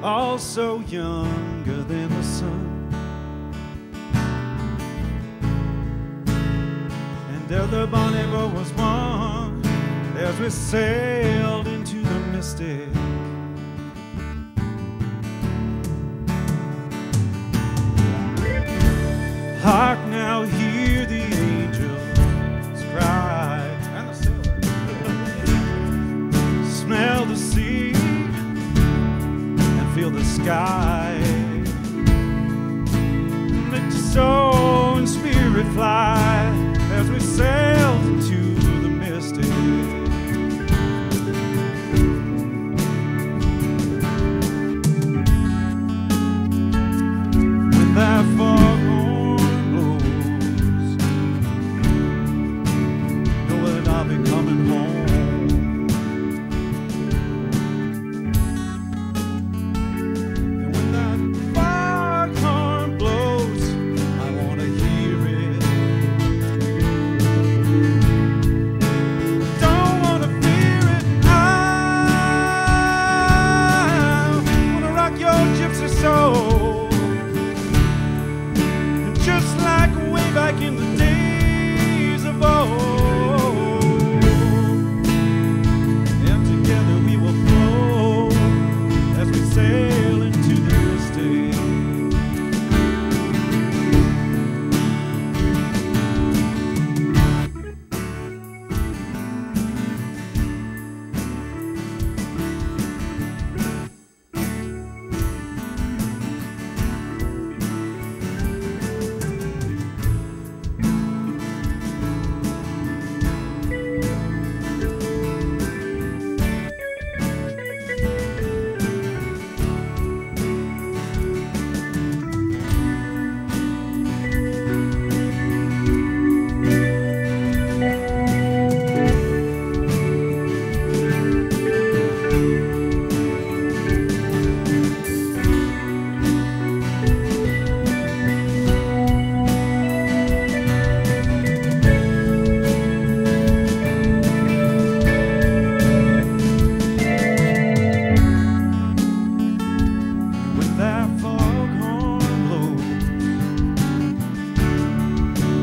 also younger than the sun. And there the bonnie boat was one as we sailed into the mystic. Hark now, hear the angels cry, and the sailors smell the sea and feel the sky. Let your soul and spirit fly as we sailed into the mystic. When that foghorn blows, know that I'll be coming home. And when that foghorn blows, I want to hear it. Don't want to fear it. I want to rock your gypsy soul. Just like way back in the days of old. And together we will flow as we sail into the mystic. When that foghorn blows,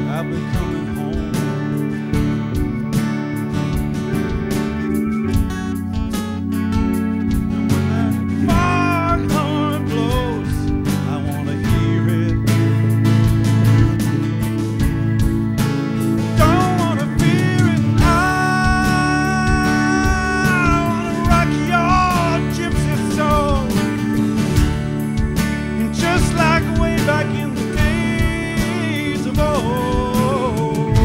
I'll be coming home. And when that foghorn blows, I want to hear it. Don't want to fear it. I want to rock your gypsy soul. And just like way back in the days of old.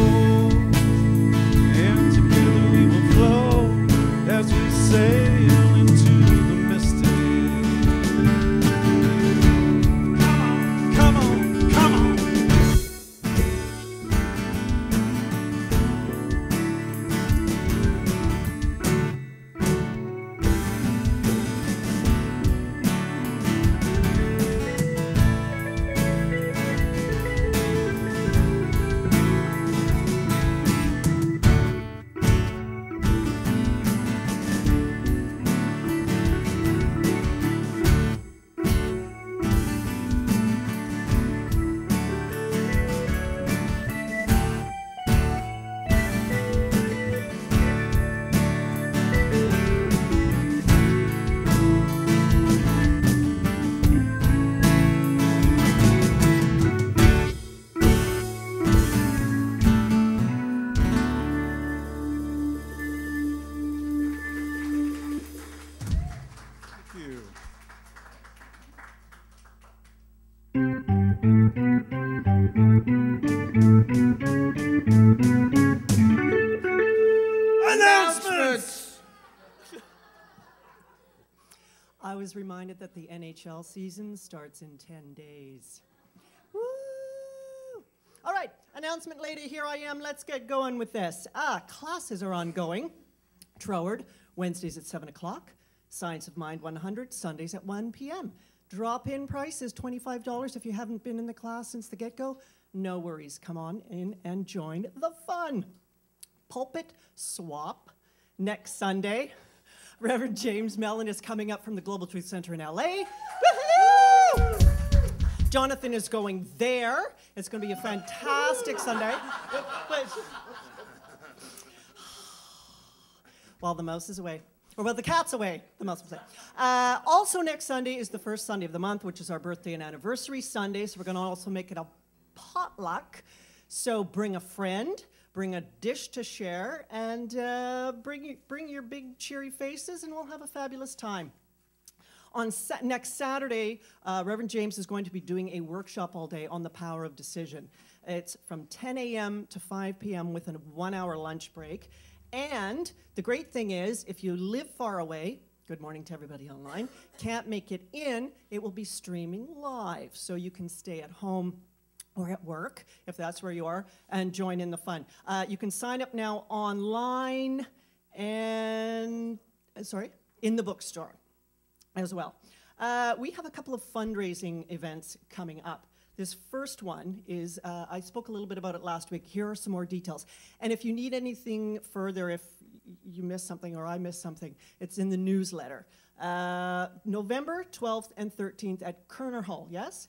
And together we will flow as we sail into the mystic. Come on, come on, come on. Thank you. Announcements! I was reminded that the NHL season starts in 10 days. Woo! All right, announcement lady, here I am. Let's get going with this. Classes are ongoing. Troward, Wednesdays at 7 o'clock. Science of Mind 100, Sundays at 1 p.m. Drop-in price is $25 if you haven't been in the class since the get-go. No worries, come on in and join the fun. Pulpit swap next Sunday. Reverend James Mellon is coming up from the Global Truth Center in LA. Woohoo! Jonathan is going there. It's going to be a fantastic Sunday. While the mouse is away. Or while the cat's away, the mouse is away. Also next Sunday is the first Sunday of the month, which is our birthday and anniversary Sunday. So we're going to also make it a potluck. So bring a friend, bring a dish to share, and bring your big cheery faces, and we'll have a fabulous time. On next Saturday, Reverend James is going to be doing a workshop all day on the power of decision. It's from 10 a.m. to 5 p.m. with a 1-hour lunch break. And the great thing is, if you live far away, good morning to everybody online, can't make it in, it will be streaming live. So you can stay at home or at work, if that's where you are, and join in the fun. You can sign up now online and, in the bookstore as well. We have a couple of fundraising events coming up. This first one is, I spoke a little bit about it last week. Here are some more details. And if you need anything further, if you missed something or I missed something, it's in the newsletter. November 12th and 13th at Kerner Hall, yes?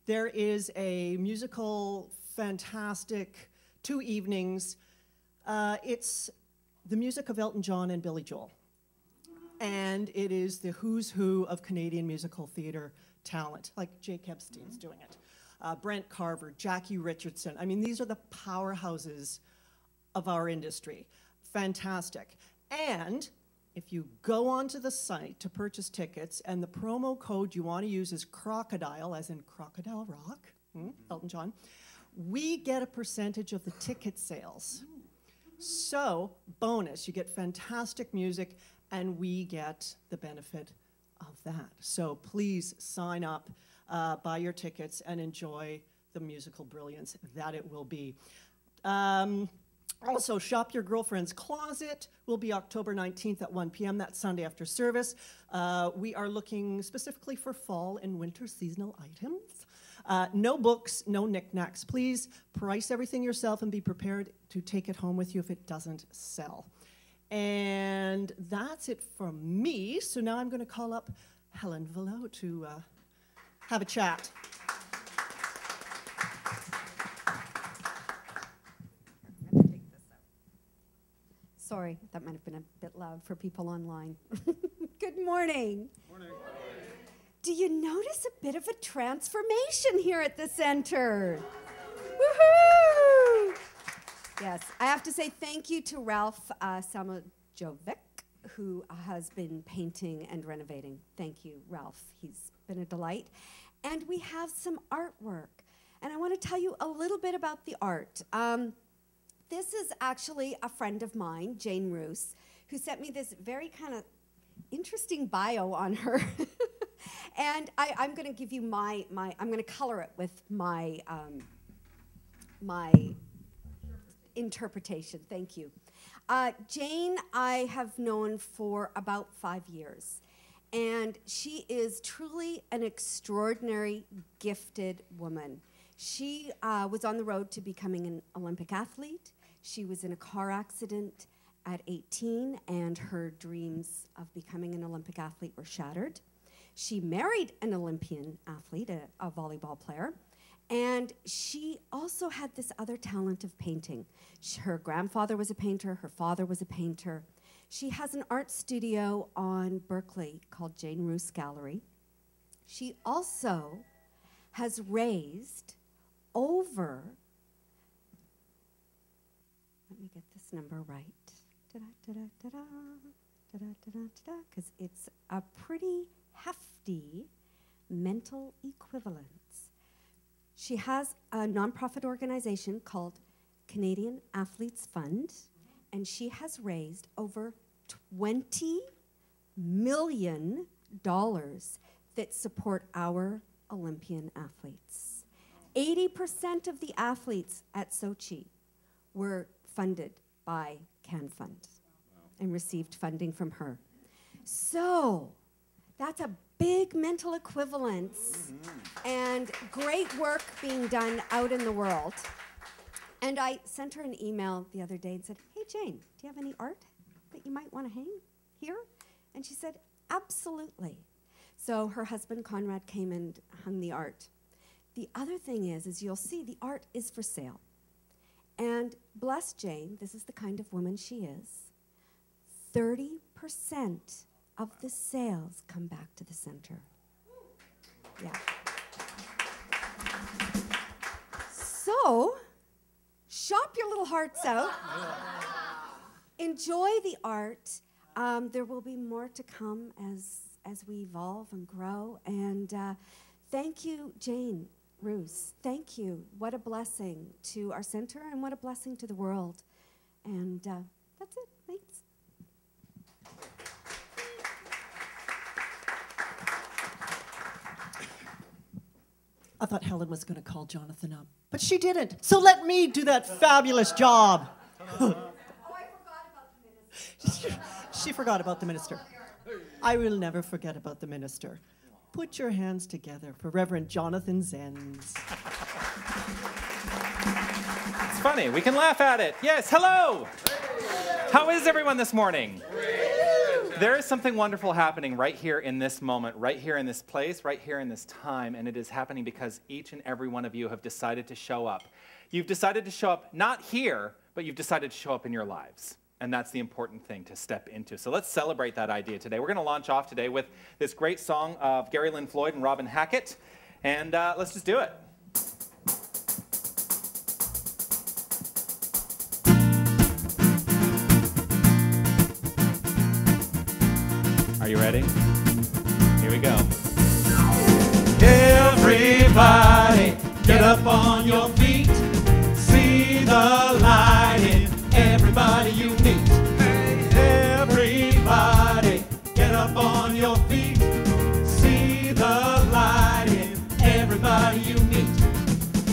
There is a musical, fantastic, 2 evenings. It's the music of Elton John and Billy Joel. And it is the who's who of Canadian musical theatre talent, like Jake Epstein's doing it. Brent Carver, Jackie Richardson. I mean, these are the powerhouses of our industry. Fantastic. And if you go onto the site to purchase tickets, and the promo code you want to use is Crocodile, as in Crocodile Rock, Elton John, we get a percentage of the ticket sales. So, bonus, you get fantastic music, and we get the benefit of that. So please sign up, buy your tickets, and enjoy the musical brilliance that it will be. Also, Shop Your Girlfriend's Closet will be October 19th at 1 p.m. That's Sunday after service. We are looking specifically for fall and winter seasonal items. No books, no knickknacks. Please price everything yourself and be prepared to take it home with you if it doesn't sell. And that's it from me. So now I'm going to call up Helen Velo to have a chat. I'm gonna take this out. Sorry, that might have been a bit loud for people online. Good morning. Morning. Do you notice a bit of a transformation here at the center? Woohoo! Yes, I have to say thank you to Ralph Samojovic, who has been painting and renovating. Thank you, Ralph. He's been a delight. And we have some artwork. And I want to tell you a little bit about the art. This is actually a friend of mine, Jane Roos, who sent me this very kind of interesting bio on her. And I'm going to give you I'm going to color it with my interpretation. Thank you. Jane, I have known for about 5 years, and she is truly an extraordinary, gifted woman. She was on the road to becoming an Olympic athlete. She was in a car accident at 18, and her dreams of becoming an Olympic athlete were shattered. She married an Olympian athlete, a volleyball player, and she also had this other talent of painting. Her grandfather was a painter, her father was a painter. She has an art studio on Berkeley called Jane Roos Gallery. She also has raised over, let me get this number right, because it's a pretty hefty mental equivalence. She has a nonprofit organization called Canadian Athletes Fund, and she has raised over $20 million that support our Olympian athletes. 80% of the athletes at Sochi were funded by CanFund and received funding from her. So that's a big mental equivalence and great work being done out in the world. And I sent her an email the other day and said, hey, Jane, do you have any art that you might want to hang here? And she said, absolutely. So her husband, Conrad, came and hung the art. The other thing is you'll see the art is for sale. And bless Jane, this is the kind of woman she is, 30% of the sales come back to the center. Yeah. So, shop your little hearts out. Enjoy the art. There will be more to come as we evolve and grow. And thank you, Jane Roos. Thank you. What a blessing to our center and what a blessing to the world. And that's it. Thanks. I thought Helen was going to call Jonathan up, but she didn't. So let me do that fabulous job. Oh, I forgot about the minister. She forgot about the minister. I will never forget about the minister. Put your hands together for Reverend Jonathan Zenz. It's funny. We can laugh at it. Yes, hello. How is everyone this morning? There is something wonderful happening right here in this moment, right here in this place, right here in this time, and it is happening because each and every one of you have decided to show up. You've decided to show up not here, but you've decided to show up in your lives. And that's the important thing to step into. So let's celebrate that idea today. We're going to launch off today with this great song of Gary Lynn Floyd and Robin Hackett. And let's just do it. Are you ready? Here we go. Everybody, get up on your feet. See the light in everybody you meet. Everybody, get up on your feet. See the light in everybody you meet.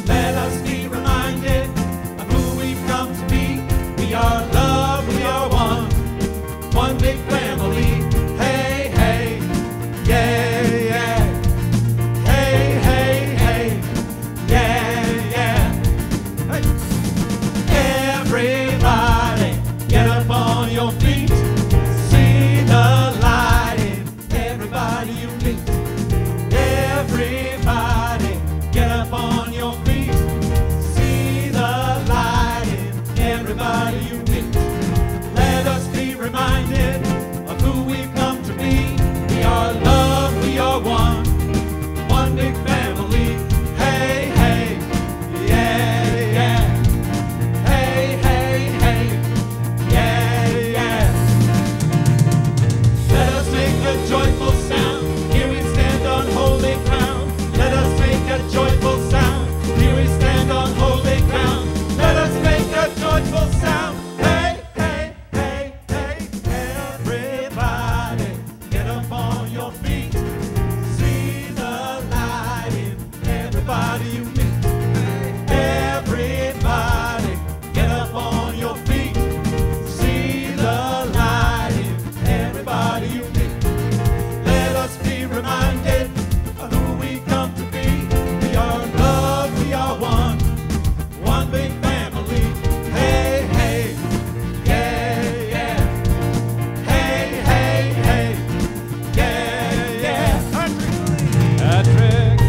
Let us be reminded of who we've come to be. We are love, we are one big family. Hey, hey, yeah, yeah. Hey, hey, hey, yeah, yeah. Hey. Everybody, get up on your feet. See the light in everybody you meet. Everybody, get up on your feet. See the light in everybody you meet. Let us be reminded of who we've come to be. We are love, we are one big family. Hey, hey, yeah, yeah. Hey, hey, hey, yeah, yeah. Let us make a joyful sound. Here we stand on holy ground. Let us make a joyful sound. Here we stand on holy ground. Let us make a joyful sound. Hey, hey, hey, hey. Everybody, get up on your feet. See the light in everybody you meet. Everybody, get up on your feet. See the light in everybody you meet. Let us be reminded of who we come to be. We are love, we are one big family. Hey, hey, yeah, yeah. Hey, hey, hey, yeah, yeah. Patrick.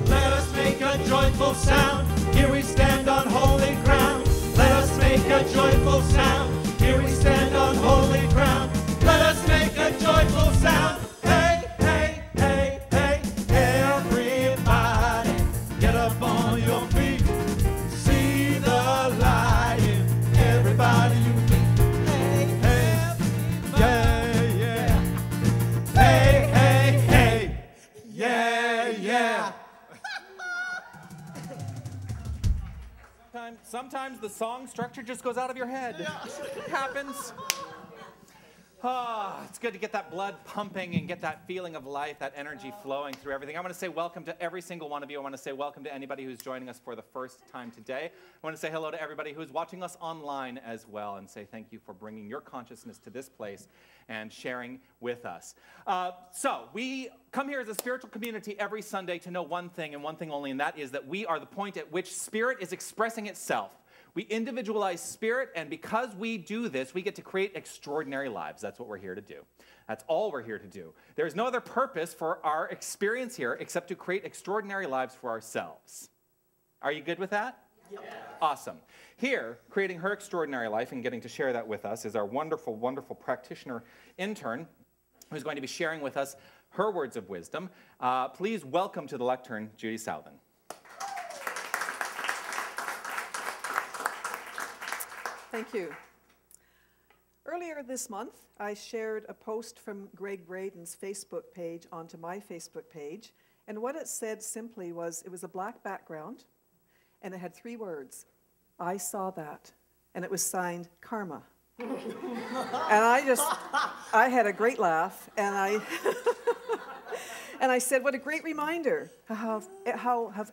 Let us make a joyful sound. Here we stand on holy ground. Let us make a joyful sound. Here we stand on holy ground. Let us make a joyful sound. Hey, hey, hey, hey. Everybody, get up on your feet. See the light in everybody you meet. Hey, hey, yeah, yeah. Hey, hey, hey, yeah, yeah. Sometimes the song structure just goes out of your head. It happens. It's good to get that blood pumping and get that feeling of life, that energy flowing through everything. I want to say welcome to every single one of you. I want to say welcome to anybody who's joining us for the first time today. I want to say hello to everybody who's watching us online as well and say thank you for bringing your consciousness to this place and sharing with us. So we come here as a spiritual community every Sunday to know one thing and one thing only, and that is that we are the point at which spirit is expressing itself. We individualize spirit, and because we do this, we get to create extraordinary lives. That's what we're here to do. That's all we're here to do. There's no other purpose for our experience here except to create extraordinary lives for ourselves. Are you good with that? Yep. Awesome. Here, creating her extraordinary life and getting to share that with us is our wonderful, wonderful practitioner intern who's going to be sharing with us her words of wisdom. Please welcome to the lectern, Judy Southern. Thank you. Earlier this month, I shared a post from Greg Braden's Facebook page onto my Facebook page, and what it said simply was, it was a black background, and it had 3 words. I saw that, and it was signed Karma. And I had a great laugh, and I said, what a great reminder how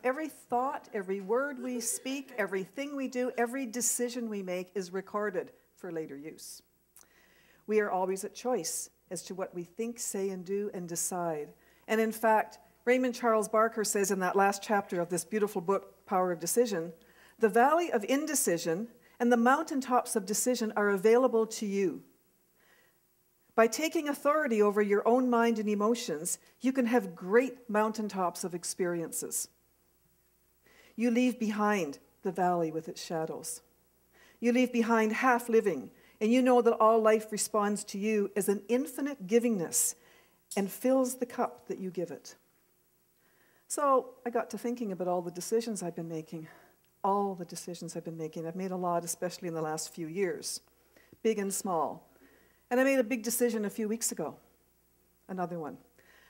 every thought, every word we speak, everything we do, every decision we make is recorded for later use. We are always at choice as to what we think, say, and do, and decide. And in fact, Raymond Charles Barker says in that last chapter of this beautiful book, Power of Decision, the valley of indecision and the mountaintops of decision are available to you. By taking authority over your own mind and emotions, you can have great mountaintops of experiences. You leave behind the valley with its shadows. You leave behind half living, and you know that all life responds to you as an infinite givingness and fills the cup that you give it. So I got to thinking about all the decisions I've been making. All the decisions I've been making. I've made a lot, especially in the last few years, big and small. And I made a big decision a few weeks ago, another one.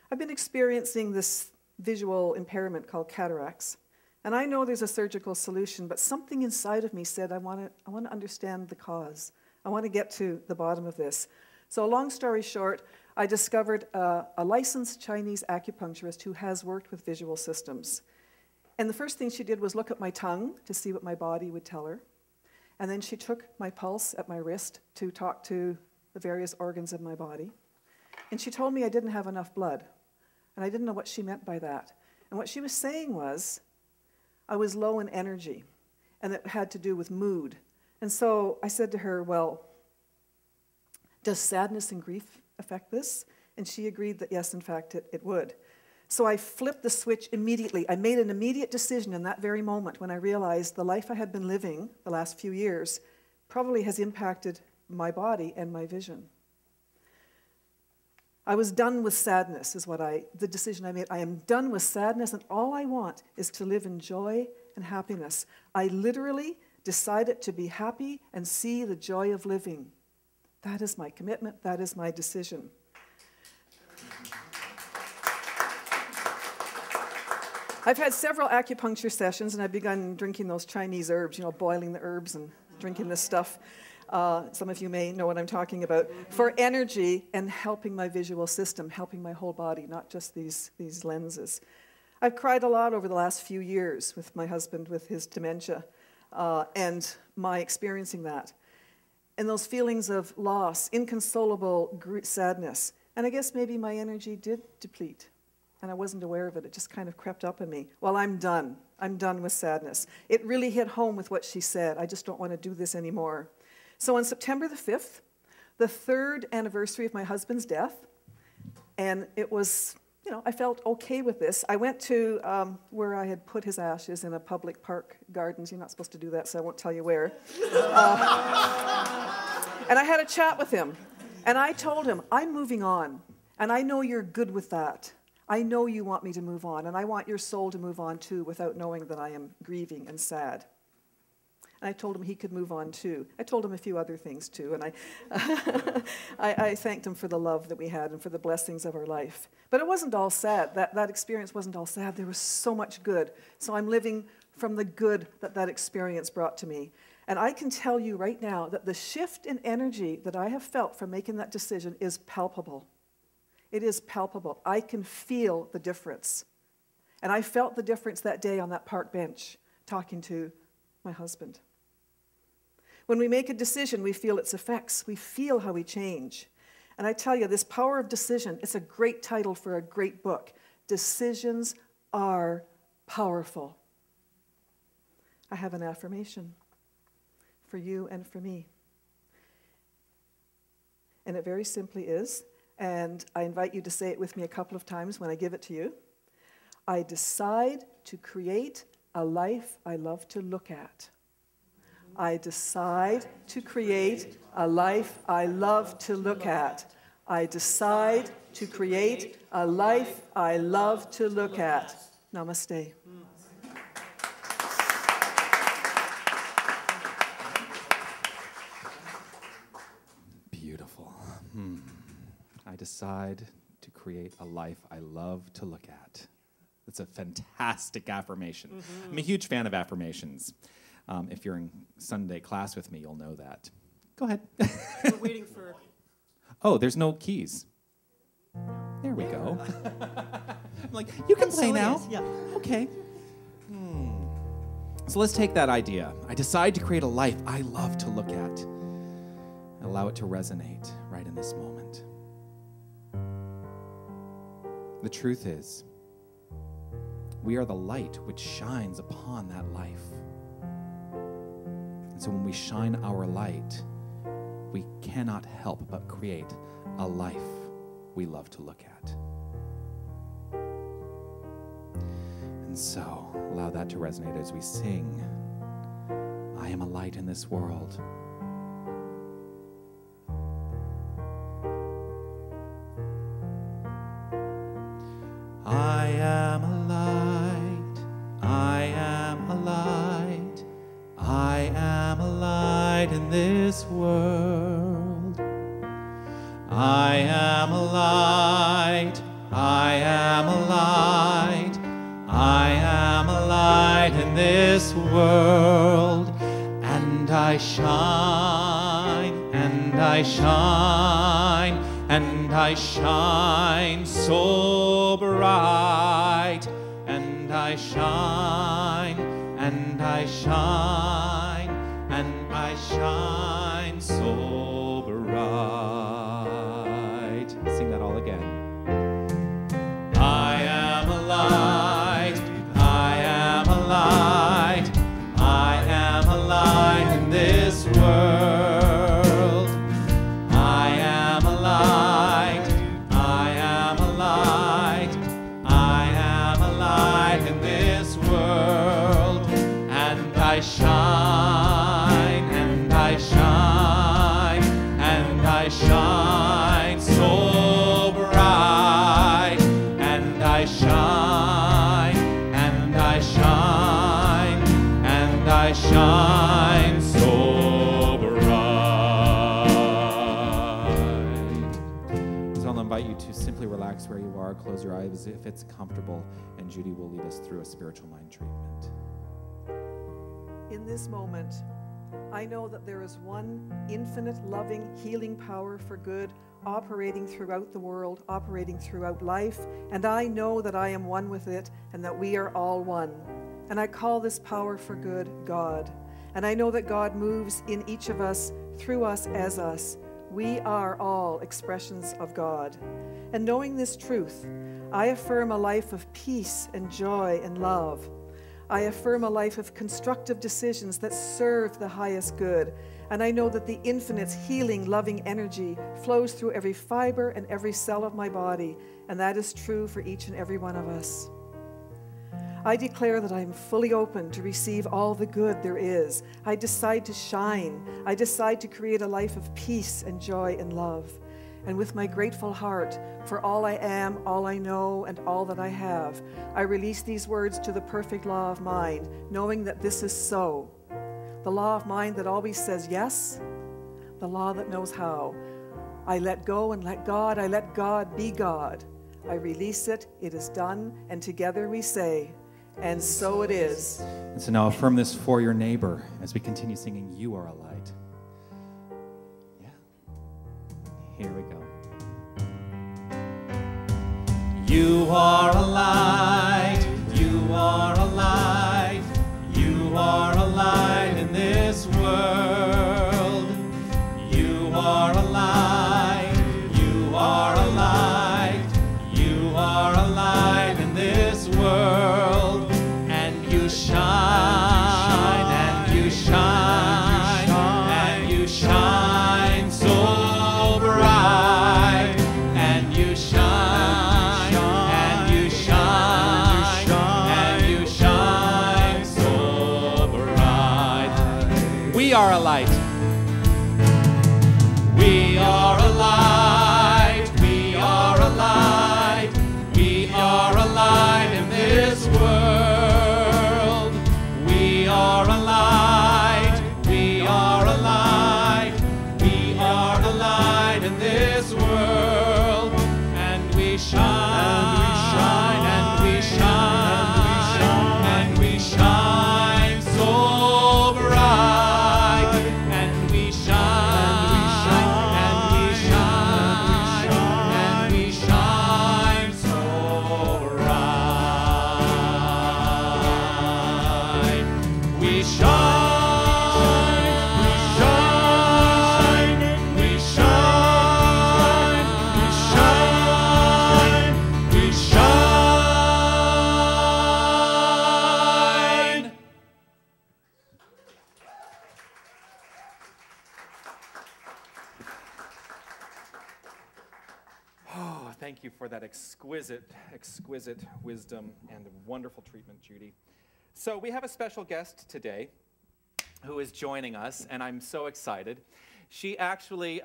I've been experiencing this visual impairment called cataracts. And I know there's a surgical solution, but something inside of me said, I want to understand the cause. I want to get to the bottom of this. So long story short, I discovered a licensed Chinese acupuncturist who has worked with visual systems. And the first thing she did was look at my tongue to see what my body would tell her. And then she took my pulse at my wrist to talk to the various organs of my body. And she told me I didn't have enough blood. And I didn't know what she meant by that. And what she was saying was I was low in energy, and it had to do with mood. And so I said to her, well, does sadness and grief affect this? And she agreed that yes, in fact, it would. So I flipped the switch immediately. I made an immediate decision in that very moment when I realized the life I had been living the last few years probably has impacted my body and my vision. I was done with sadness is the decision I made. I am done with sadness, and all I want is to live in joy and happiness. I literally decided to be happy and see the joy of living. That is my commitment. That is my decision. I've had several acupuncture sessions, and I've begun drinking those Chinese herbs, boiling the herbs and drinking this stuff. Some of you may know what I'm talking about, for energy and helping my visual system, helping my whole body, not just these lenses. I've cried a lot over the last few years with my husband with his dementia and my experiencing that. And those feelings of loss, inconsolable sadness. And I guess maybe my energy did deplete, and I wasn't aware of it. It just kind of crept up on me. Well, I'm done. I'm done with sadness. It really hit home with what she said. I just don't want to do this anymore. So on September the 5th, the 3rd anniversary of my husband's death, and it was, I felt okay with this. I went to where I had put his ashes in a public park gardens. You're not supposed to do that, so I won't tell you where. And I had a chat with him, and I told him, I'm moving on, and I know you're good with that. I know you want me to move on, and I want your soul to move on too without knowing that I am grieving and sad. And I told him he could move on too. I told him a few other things too, and I thanked him for the love that we had and for the blessings of our life. But it wasn't all sad. That experience wasn't all sad. There was so much good. So I'm living from the good that experience brought to me. And I can tell you right now that the shift in energy that I have felt from making that decision is palpable. It is palpable. I can feel the difference. And I felt the difference that day on that park bench talking to my husband. When we make a decision, we feel its effects. We feel how we change. And I tell you, this power of decision, it's a great title for a great book. Decisions are powerful. I have an affirmation for you and for me. And it very simply is, and I invite you to say it with me a couple of times when I give it to you. I decide to create a life I love to look at. I decide to create a life I love to look at. I decide to create a life I love to look at. Namaste. Beautiful. I decide to create a life I love to look at. That's a fantastic affirmation. I'm a huge fan of affirmations. If you're in Sunday class with me, you'll know that. Go ahead. We're waiting for... Oh, there's no keys. There we go. I'm like, you can play now. Yeah. Okay. So let's take that idea. I decide to create a life I love to look at and allow it to resonate right in this moment. The truth is, we are the light which shines upon that life. And so when we shine our light, we cannot help but create a life we love to look at. And so, allow that to resonate as we sing, I am a light in this world. I am a light, I am a light, I am a light in this world. I am a light, I am a light, I am a light in this world. And I shine, and I shine, and I shine so bright. And I shine, and I shine, and I shine so bright. Sing that all again. I am a light, I am a light, I am a light in this world. I am a light, I am a light, I am a light in this world. And I shine, and I shine, and I shine so bright. And I shine, and I shine, and I shine so bright. So I'll invite you to simply relax where you are, close your eyes if it's comfortable, and Judy will lead us through a spiritual mind treatment. In this moment, I know that there is one infinite, loving, healing power for good operating throughout the world, operating throughout life, and I know that I am one with it and that we are all one. And I call this power for good God. And I know that God moves in each of us, through us, as us. We are all expressions of God. And knowing this truth, I affirm a life of peace and joy and love. I affirm a life of constructive decisions that serve the highest good. And I know that the infinite's healing, loving energy flows through every fiber and every cell of my body. And that is true for each and every one of us. I declare that I am fully open to receive all the good there is. I decide to shine. I decide to create a life of peace and joy and love. And with my grateful heart for all I am, all I know, and all that I have, I release these words to the perfect law of mind, knowing that this is so. The law of mind that always says yes, the law that knows how. I let go and let God. I let God be God. I release it. It is done. And together we say, And so it is. And so now affirm this for your neighbor as we continue singing, You Are a Light. Yeah. Here we go. You are a light, you are a light, you are a light in this world. You are a light, you are a light, you are a light in this world. And you shine, and you shine, and you shine so bright, and you shine, and you shine, and you shine so bright. We are a light. We are a light, we are a light, we are a light in this world. We are a light, we are a light, we are a light in this world. And we shine, and we shine, and we shine so bright. And we shine, and we shine, and we shine so bright. We shine, we shine, we shine, we shine, we shine. Oh, thank you for that exquisite, exquisite wisdom and wonderful treatment, Judy. So we have a special guest today who is joining us, and I'm so excited. She actually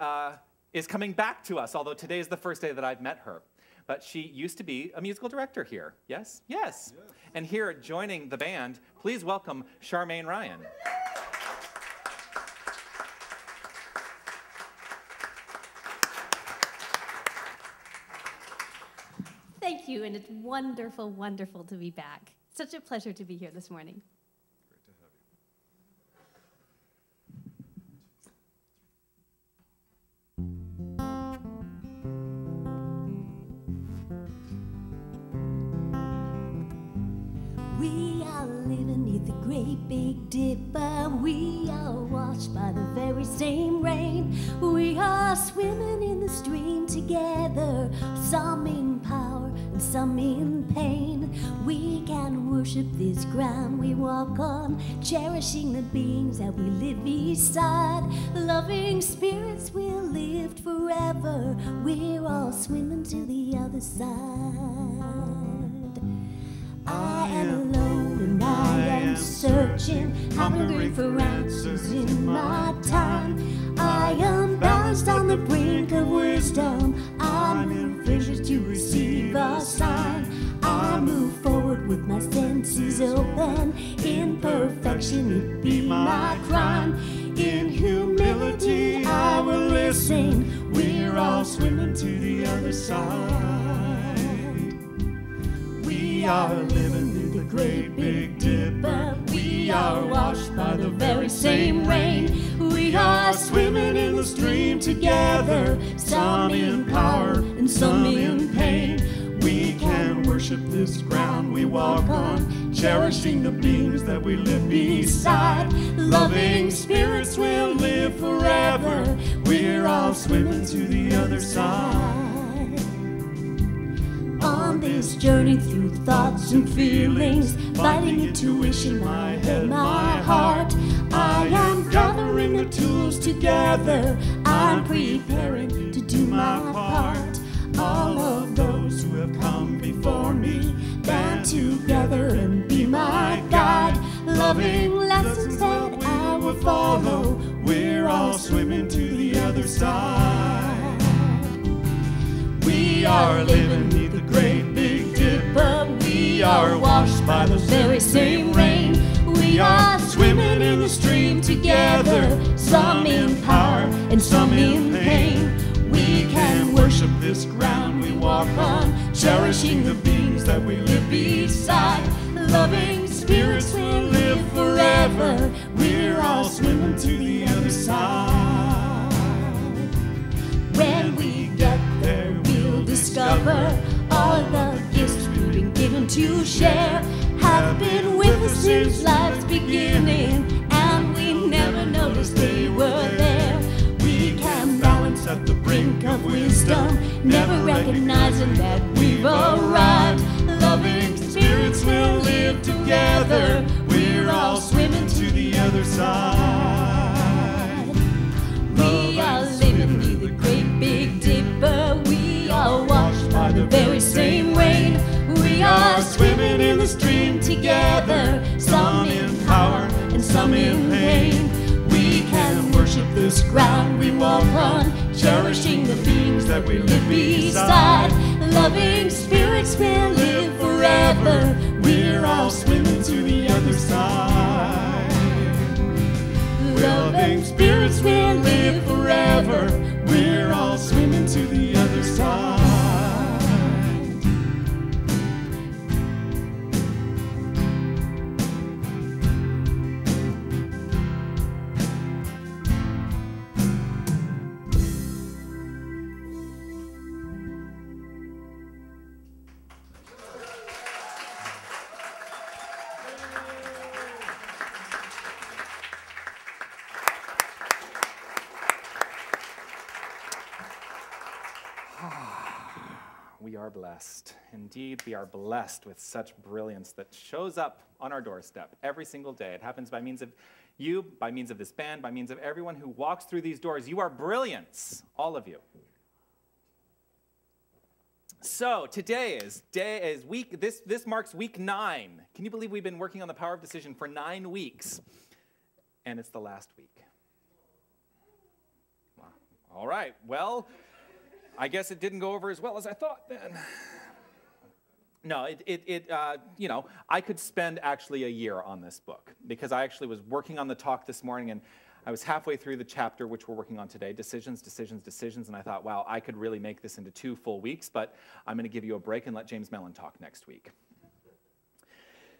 is coming back to us, although today is the first day that I've met her. But she used to be a musical director here. Yes? Yes. And here joining the band, please welcome Charmaine Ryan. Thank you, and it's wonderful, wonderful to be back. Such a pleasure to be here this morning. We are living neath the great big dipper. We are washed by the very same rain. We are swimming in the stream together, some in power and some in pain. We can worship this ground we walk on, cherishing the beings that we live beside. Loving spirits will live forever. We're all swimming to the other side. I am alone and I am searching, hungering for answers in my time. I am balanced on the brink of wisdom. I move visions to receive a sign. I move forward with my senses open. Imperfection, it be my crime. In humility I will listen. We're all swimming to the other side. We are living in the great big dipper. We are washed by the very same rain. We are swimming in the stream together, some in power and some in pain. We can worship this ground we walk on, cherishing the beings that we live beside. Loving spirits will live forever. We're all swimming to the other side. On this journey through thoughts and feelings, finding intuition, my head, my heart, I am gathering the tools together. I'm preparing to do my part. All of those who have come before me band together and be my guide. Loving lessons that I will follow. We're all swimming to the other side. We are living neath the great big dipper. We are washed by the very same rain. We are swimming in the stream together, some in power and some in pain. We can worship this ground we walk on, cherishing the beings that we live beside. Loving spirits will live forever. We're all swimming to the other side. When we get there, we'll discover all the gifts we've been given to share have been with us since life's beginning, and we never noticed they were there. We can balance at the brink of wisdom, never recognizing that we've arrived. Loving spirits will live together. We're all swimming to the other side. We are living near the great big dipper. We are washed by the very same rain. We are swimming in the stream together, some in power and some in pain. We can worship this ground we walk on, cherishing the beings that we live beside. Loving spirits will live forever. We're all swimming to the other side. Loving spirits will live forever. We're all swimming to the other side. We are blessed. Indeed, we are blessed with such brilliance that shows up on our doorstep every single day. It happens by means of you, by means of this band, by means of everyone who walks through these doors. You are brilliance, all of you. So today is week. This marks week 9. Can you believe we've been working on the power of decision for 9 weeks, and it's the last week? Wow. All right. Well, I guess it didn't go over as well as I thought then. No, you know, I could spend actually a year on this book, because I actually was working on the talk this morning, and I was halfway through the chapter which we're working on today, decisions, decisions, decisions, and I thought, wow, I could really make this into 2 full weeks, but I'm going to give you a break and let James Mellon talk next week.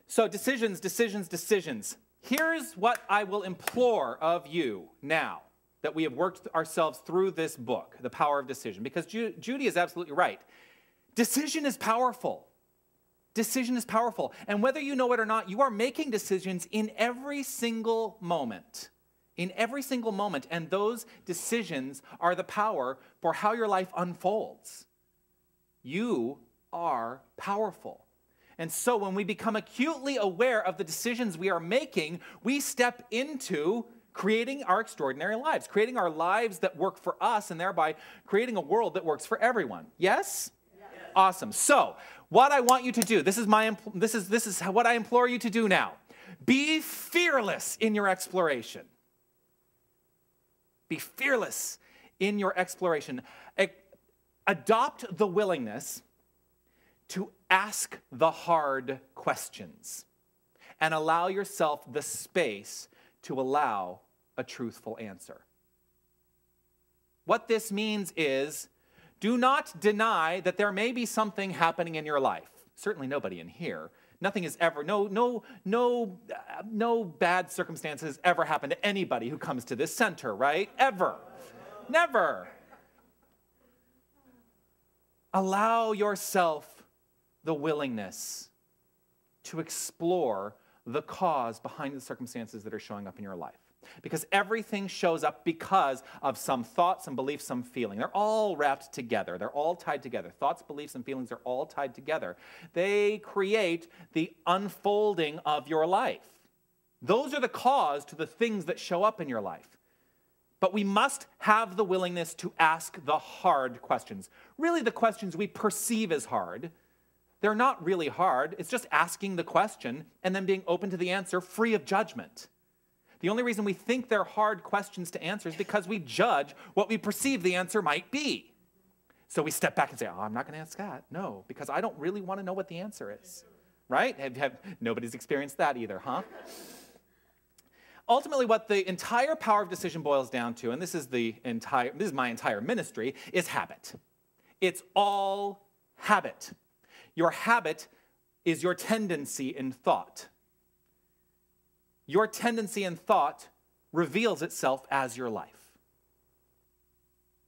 So decisions, decisions, decisions. Here's what I will implore of you now that we have worked ourselves through this book, The Power of Decision, because Judy is absolutely right. Decision is powerful. Decision is powerful. And whether you know it or not, you are making decisions in every single moment. In every single moment. And those decisions are the power for how your life unfolds. You are powerful. And so when we become acutely aware of the decisions we are making, we step into creating our extraordinary lives, creating our lives that work for us, and thereby creating a world that works for everyone. Yes? Yes. Awesome. So, what I want you to do, this is what I implore you to do now. Be fearless in your exploration. Be fearless in your exploration. Adopt the willingness to ask the hard questions and allow yourself the space to allow a truthful answer. What this means is, do not deny that there may be something happening in your life. Certainly nobody in here. Nothing has ever, no bad circumstances ever happen to anybody who comes to this center, right? Ever. Never. Allow yourself the willingness to explore the cause behind the circumstances that are showing up in your life. Because everything shows up because of some thought, some belief, some feeling. They're all wrapped together. They're all tied together. Thoughts, beliefs, and feelings are all tied together. They create the unfolding of your life. Those are the cause to the things that show up in your life. But we must have the willingness to ask the hard questions. Really, the questions we perceive as hard. They're not really hard. It's just asking the question and then being open to the answer, free of judgment. The only reason we think they're hard questions to answer is because we judge what we perceive the answer might be. So we step back and say, oh, I'm not going to ask that. No, because I don't really want to know what the answer is. Right? Nobody's experienced that either, huh? Ultimately, what the entire power of decision boils down to, and this is my entire ministry, is habit. It's all habit. Your habit is your tendency in thought. Your tendency in thought reveals itself as your life.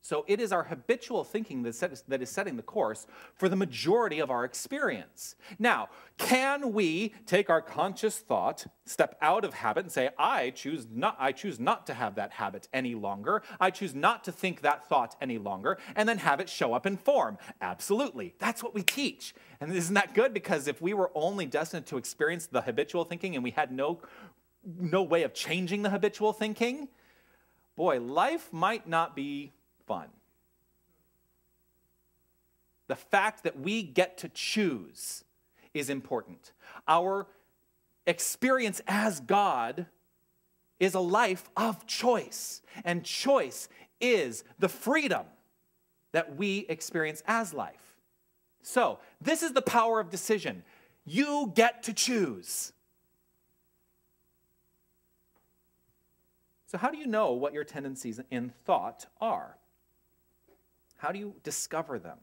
So it is our habitual thinking that is setting the course for the majority of our experience. Now, can we take our conscious thought, step out of habit and say, I choose not to have that habit any longer. I choose not to think that thought any longer, and then have it show up in form? Absolutely. That's what we teach. And isn't that good? Because if we were only destined to experience the habitual thinking and we had no way of changing the habitual thinking, boy, life might not be fun. The fact that we get to choose is important. Our experience as God is a life of choice, and choice is the freedom that we experience as life. So, this is the power of decision. You get to choose. So how do you know what your tendencies in thought are? How do you discover them?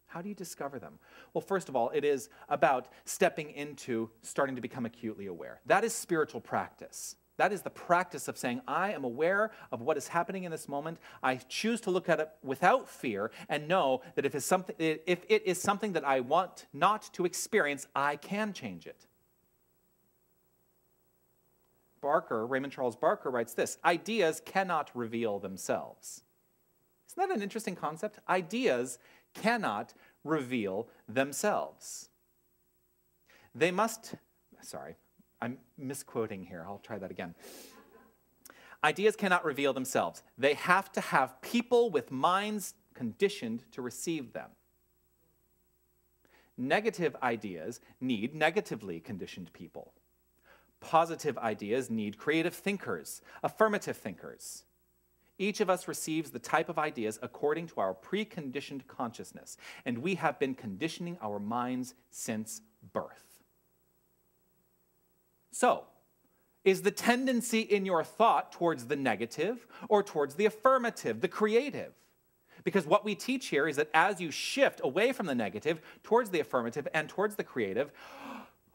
How do you discover them? Well, first of all, it is about stepping into starting to become acutely aware. That is spiritual practice. That is the practice of saying, I am aware of what is happening in this moment. I choose to look at it without fear and know that if it is something that I want not to experience, I can change it. Raymond Charles Barker writes this: ideas cannot reveal themselves. Isn't that an interesting concept? Ideas cannot reveal themselves. They must, sorry, I'm misquoting here. I'll try that again. Ideas cannot reveal themselves. They have to have people with minds conditioned to receive them. Negative ideas need negatively conditioned people. Positive ideas need creative thinkers, affirmative thinkers. Each of us receives the type of ideas according to our preconditioned consciousness, and we have been conditioning our minds since birth. So, is the tendency in your thought towards the negative or towards the affirmative, the creative? Because what we teach here is that as you shift away from the negative towards the affirmative and towards the creative,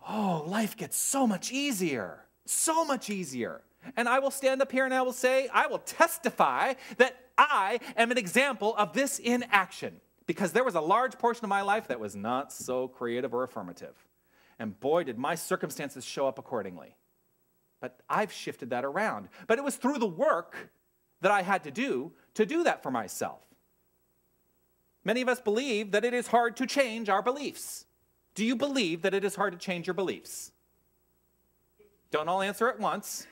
oh, life gets so much easier, so much easier. And I will stand up here and I will say, I will testify that I am an example of this in action. Because there was a large portion of my life that was not so creative or affirmative. And boy, did my circumstances show up accordingly. But I've shifted that around. But it was through the work that I had to do that for myself. Many of us believe that it is hard to change our beliefs. Do you believe that it is hard to change your beliefs? Don't all answer at once.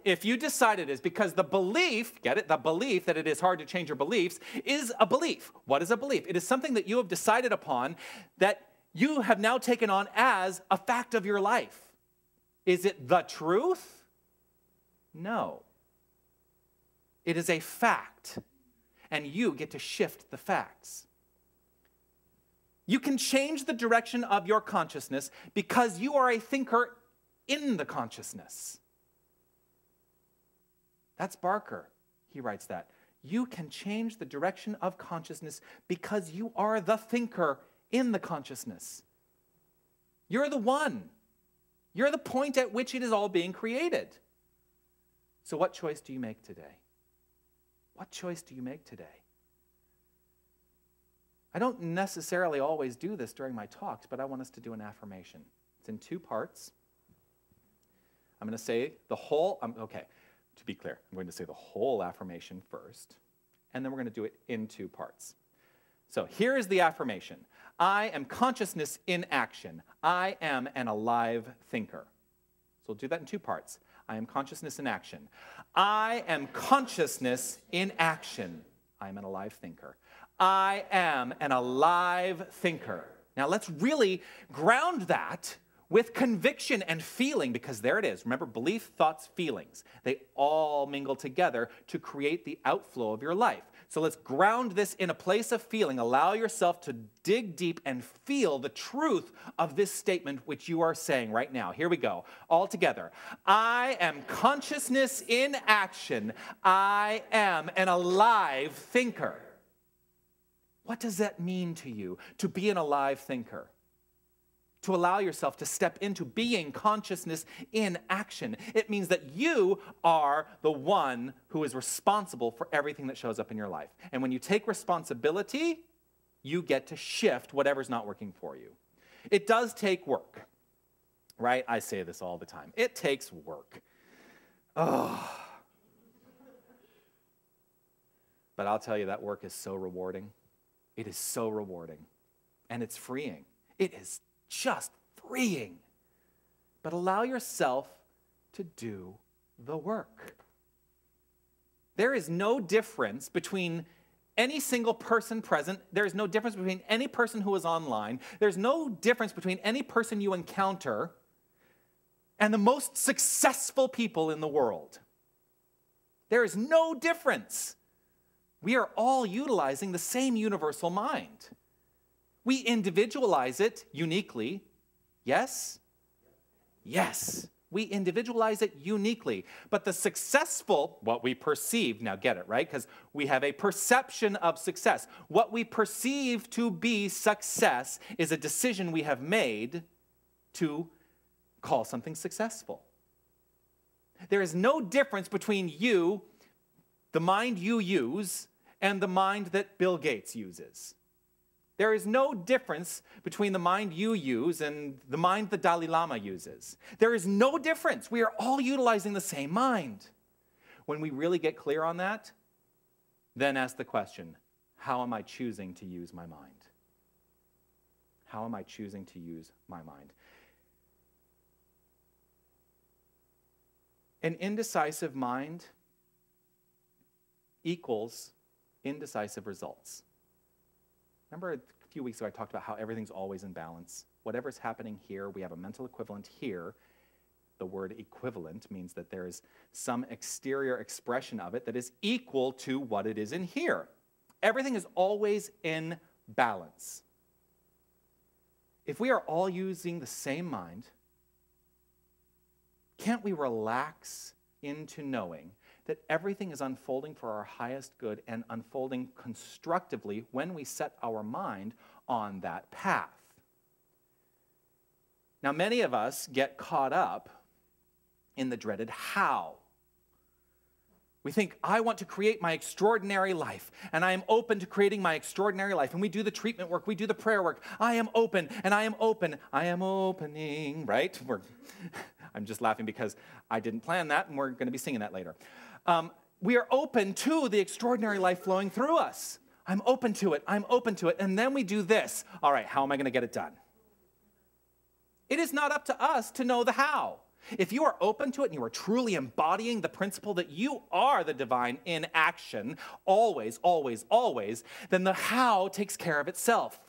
If you decide it is, because the belief, get it? The belief that it is hard to change your beliefs is a belief. What is a belief? It is something that you have decided upon that you have now taken on as a fact of your life. Is it the truth? No. It is a fact, and you get to shift the facts. You can change the direction of your consciousness because you are a thinker in the consciousness. That's Barker. He writes that. You can change the direction of consciousness because you are the thinker in the consciousness. You're the one. You're the point at which it is all being created. So what choice do you make today? What choice do you make today? I don't necessarily always do this during my talks, but I want us to do an affirmation. It's in 2 parts. I'm going to say the whole, to be clear, I'm going to say the whole affirmation first, and then we're going to do it in 2 parts. So here is the affirmation. I am consciousness in action. I am an alive thinker. So we'll do that in 2 parts. I am consciousness in action. I am consciousness in action. I am an alive thinker. I am an alive thinker. Now let's really ground that with conviction and feeling, because there it is. Remember, belief, thoughts, feelings. They all mingle together to create the outflow of your life. So let's ground this in a place of feeling. Allow yourself to dig deep and feel the truth of this statement which you are saying right now. Here we go. All together. I am consciousness in action. I am an alive thinker. What does that mean to you, to be an alive thinker? To allow yourself to step into being consciousness in action. It means that you are the one who is responsible for everything that shows up in your life. And when you take responsibility, you get to shift whatever's not working for you. It does take work, right? I say this all the time. It takes work. Oh. But I'll tell you, that work is so rewarding. It is so rewarding. And it's freeing. It is just freeing. But allow yourself to do the work. There is no difference between any single person present. There is no difference between any person who is online. There's no difference between any person you encounter and the most successful people in the world. There is no difference. We are all utilizing the same universal mind. We individualize it uniquely. Yes? Yes. We individualize it uniquely. But the successful, what we perceive, now get it, right? Because we have a perception of success. What we perceive to be success is a decision we have made to call something successful. There is no difference between you, the mind you use, and the mind that Bill Gates uses. There is no difference between the mind you use and the mind the Dalai Lama uses. There is no difference. We are all utilizing the same mind. When we really get clear on that, then ask the question, how am I choosing to use my mind? How am I choosing to use my mind? An indecisive mind equals indecisive results. Remember a few weeks ago I talked about how everything's always in balance. Whatever's happening here, we have a mental equivalent here. The word equivalent means that there is some exterior expression of it that is equal to what it is in here. Everything is always in balance. If we are all using the same mind, can't we relax into knowing that everything is unfolding for our highest good and unfolding constructively when we set our mind on that path? Now, many of us get caught up in the dreaded how. We think, I want to create my extraordinary life, and I am open to creating my extraordinary life. And we do the treatment work, we do the prayer work. I am open, and I am open. I am opening, right? I'm just laughing because I didn't plan that, and we're going to be singing that later. We are open to the extraordinary life flowing through us. I'm open to it. I'm open to it. And then we do this. All right, how am I going to get it done? It is not up to us to know the how. If you are open to it and you are truly embodying the principle that you are the divine in action, always, always, always, then the how takes care of itself.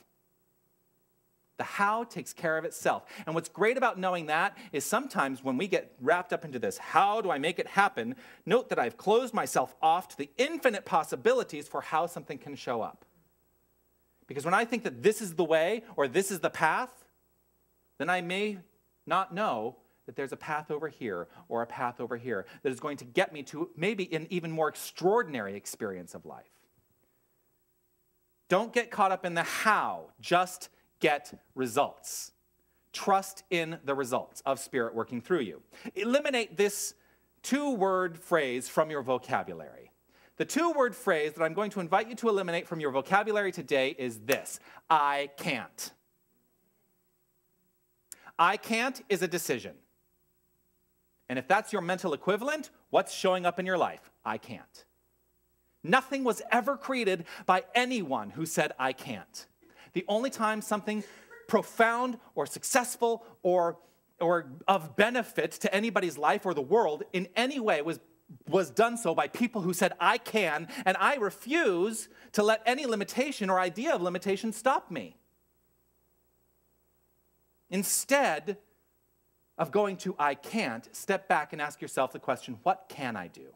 The how takes care of itself. And what's great about knowing that is sometimes when we get wrapped up into this, how do I make it happen? Note that I've closed myself off to the infinite possibilities for how something can show up. Because when I think that this is the way or this is the path, then I may not know that there's a path over here or a path over here that is going to get me to maybe an even more extraordinary experience of life. Don't get caught up in the how, just get results. Trust in the results of Spirit working through you. Eliminate this two-word phrase from your vocabulary. The two-word phrase that I'm going to invite you to eliminate from your vocabulary today is this: I can't. I can't is a decision. And if that's your mental equivalent, what's showing up in your life? I can't. Nothing was ever created by anyone who said, I can't. The only time something profound or successful or of benefit to anybody's life or the world in any way was done so by people who said, I can, and I refuse to let any limitation or idea of limitation stop me. Instead of going to I can't, step back and ask yourself the question, what can I do?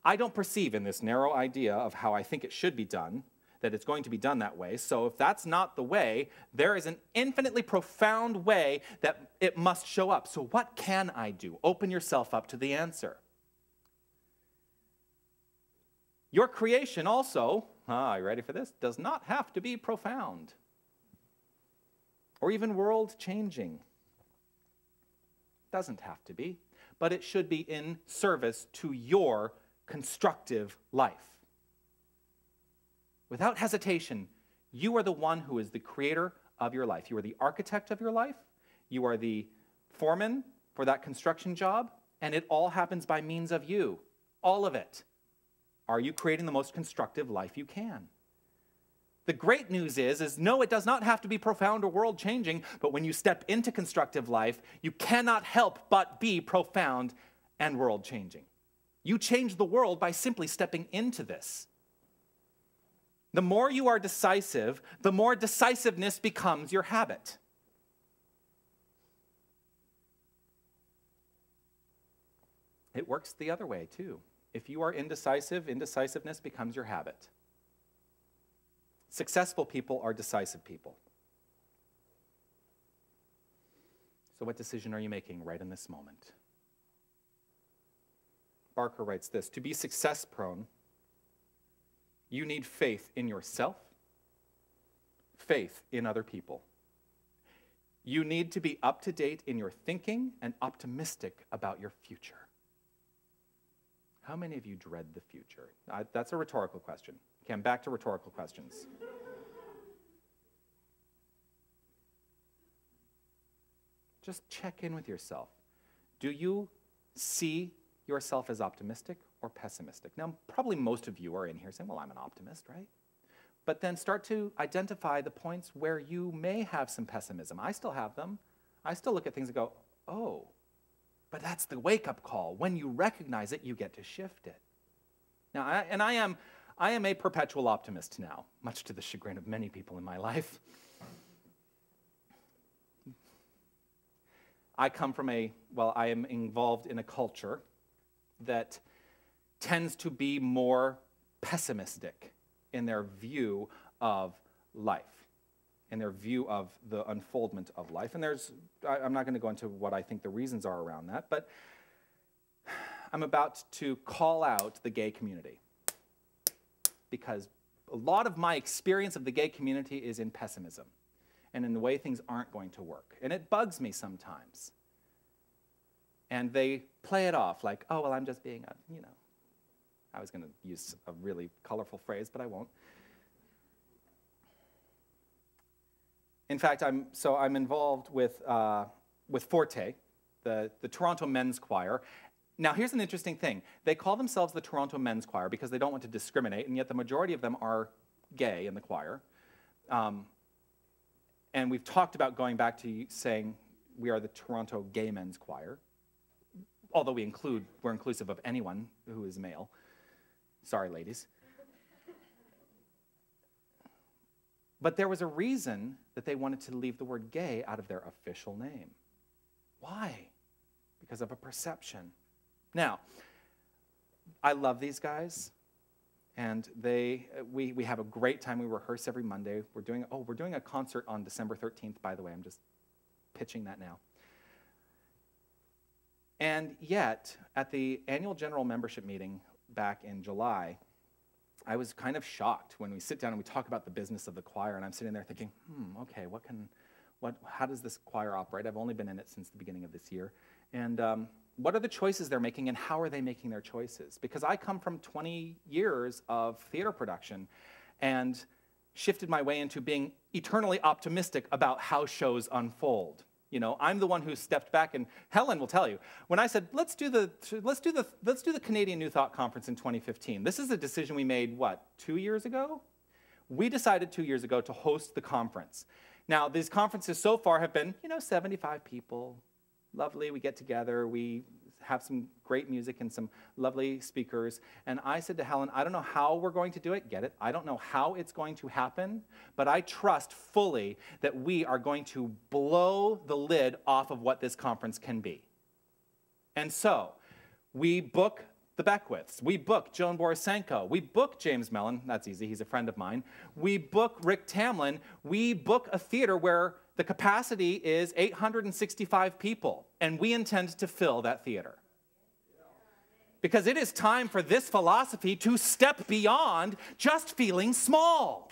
I don't perceive in this narrow idea of how I think it should be done that it's going to be done that way. So if that's not the way, there is an infinitely profound way that it must show up. So what can I do? Open yourself up to the answer. Your creation also Are you ready for this? Does not have to be profound or even world-changing. Doesn't have to be, but it should be in service to your constructive life. Without hesitation, you are the one who is the creator of your life. You are the architect of your life. You are the foreman for that construction job, and it all happens by means of you. All of it. Are you creating the most constructive life you can? The great news is no, it does not have to be profound or world-changing, but when you step into constructive life, you cannot help but be profound and world-changing. You change the world by simply stepping into this. The more you are decisive, the more decisiveness becomes your habit. It works the other way, too. If you are indecisive, indecisiveness becomes your habit. Successful people are decisive people. So what decision are you making right in this moment? Barker writes this, to be success-prone, you need faith in yourself, faith in other people. You need to be up-to-date in your thinking and optimistic about your future. How many of you dread the future? That's a rhetorical question. Okay, I'm back to rhetorical questions. Just check in with yourself. Do you see yourself as optimistic or pessimistic? Now, probably most of you are in here saying, well, I'm an optimist, right? But then start to identify the points where you may have some pessimism. I still have them. I still look at things and go, oh, but that's the wake-up call. When you recognize it, you get to shift it. Now, I am a perpetual optimist now, much to the chagrin of many people in my life. I am involved in a culture that tends to be more pessimistic in their view of life, in their view of the unfoldment of life. And I'm not going to go into what I think the reasons are around that, but I'm about to call out the gay community because a lot of my experience of the gay community is in pessimism and in the way things aren't going to work. And it bugs me sometimes. And they play it off like, oh, well, I'm just being I was going to use a really colorful phrase, but I won't. In fact, I'm involved with Forte, the Toronto Men's Choir. Now, here's an interesting thing. They call themselves the Toronto Men's Choir because they don't want to discriminate, and yet the majority of them are gay in the choir. And we've talked about going back to saying we are the Toronto Gay Men's Choir, although we're inclusive of anyone who is male. Sorry, ladies. But there was a reason that they wanted to leave the word gay out of their official name. Why? Because of a perception. Now, I love these guys, and we have a great time. We rehearse every Monday. We're doing a concert on December 13th, by the way. I'm just pitching that now. And yet, at the annual general membership meeting back in July, I was kind of shocked when we sit down and we talk about the business of the choir, and I'm sitting there thinking, okay, how does this choir operate? I've only been in it since the beginning of this year. And what are the choices they're making, and how are they making their choices? Because I come from 20 years of theater production and shifted my way into being eternally optimistic about how shows unfold. I'm the one who stepped back, and Helen will tell you, when I said, let's do the Canadian New Thought Conference in 2015. This is a decision we made, 2 years ago? We decided 2 years ago to host the conference. Now, these conferences so far have been, 75 people. Lovely, we get together, we have some great music and some lovely speakers. And I said to Helen, I don't know how we're going to do it, get it? I don't know how it's going to happen, but I trust fully that we are going to blow the lid off of what this conference can be. And so, we book the Beckwiths, we book Joan Borisenko, we book James Mellon, that's easy, he's a friend of mine, we book Rick Tamlin, we book a theater where the capacity is 865 people, and we intend to fill that theater. Because it is time for this philosophy to step beyond just feeling small.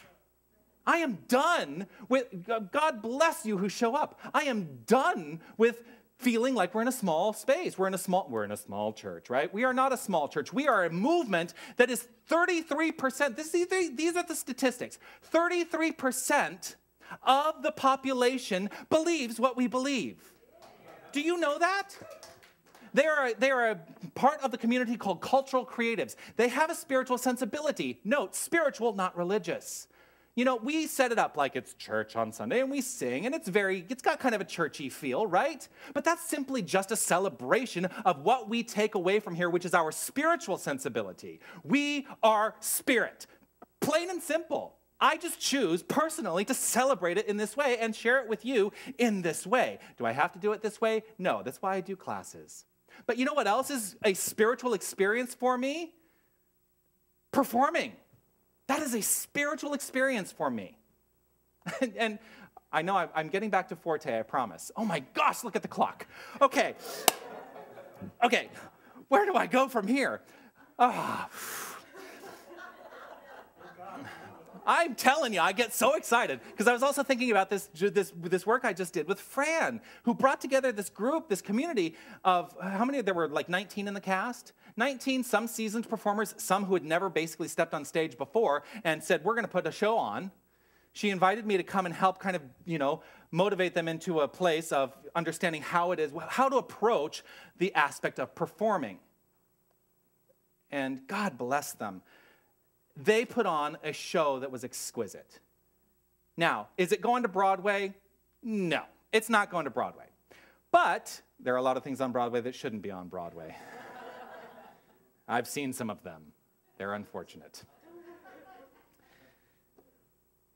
I am done with, God bless you who show up. I am done with feeling like we're in a small space. We're in a small church, right? We are not a small church. We are a movement that is 33%. These are the statistics. 33% of the population believes what we believe. Do you know that? They are a part of the community called cultural creatives. They have a spiritual sensibility. Note, spiritual, not religious. You know, we set it up like it's church on Sunday and we sing and it's got kind of a churchy feel, right? But that's simply just a celebration of what we take away from here, which is our spiritual sensibility. We are spirit, plain and simple. I just choose personally to celebrate it in this way and share it with you in this way. Do I have to do it this way? No, that's why I do classes. But you know what else is a spiritual experience for me? Performing. That is a spiritual experience for me. And I know I'm getting back to Forte, I promise. Oh my gosh, look at the clock. Okay. Okay, where do I go from here? I'm telling you, I get so excited because I was also thinking about this work I just did with Fran, who brought together this group, this community of, how many? There were like 19 in the cast? 19, some seasoned performers, some who had never basically stepped on stage before and said, we're going to put a show on. She invited me to come and help kind of, motivate them into a place of understanding how to approach the aspect of performing. And God bless them. They put on a show that was exquisite. Now, is it going to Broadway? No, it's not going to Broadway. But there are a lot of things on Broadway that shouldn't be on Broadway. I've seen some of them. They're unfortunate.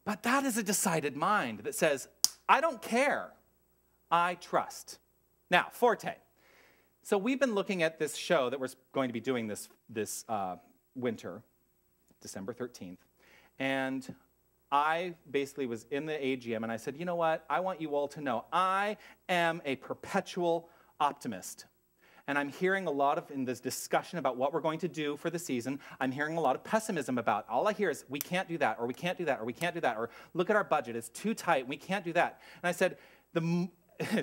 But that is a decided mind that says, I don't care. I trust. Now, Forte. So we've been looking at this show that we're going to be doing this winter, December 13th, and I basically was in the AGM and I said, you know what, I want you all to know I am a perpetual optimist. And I'm hearing a lot of, in this discussion about what we're going to do for the season, I'm hearing a lot of pessimism about, all I hear is, we can't do that, or we can't do that, or we can't do that, or look at our budget, it's too tight, we can't do that. And I said,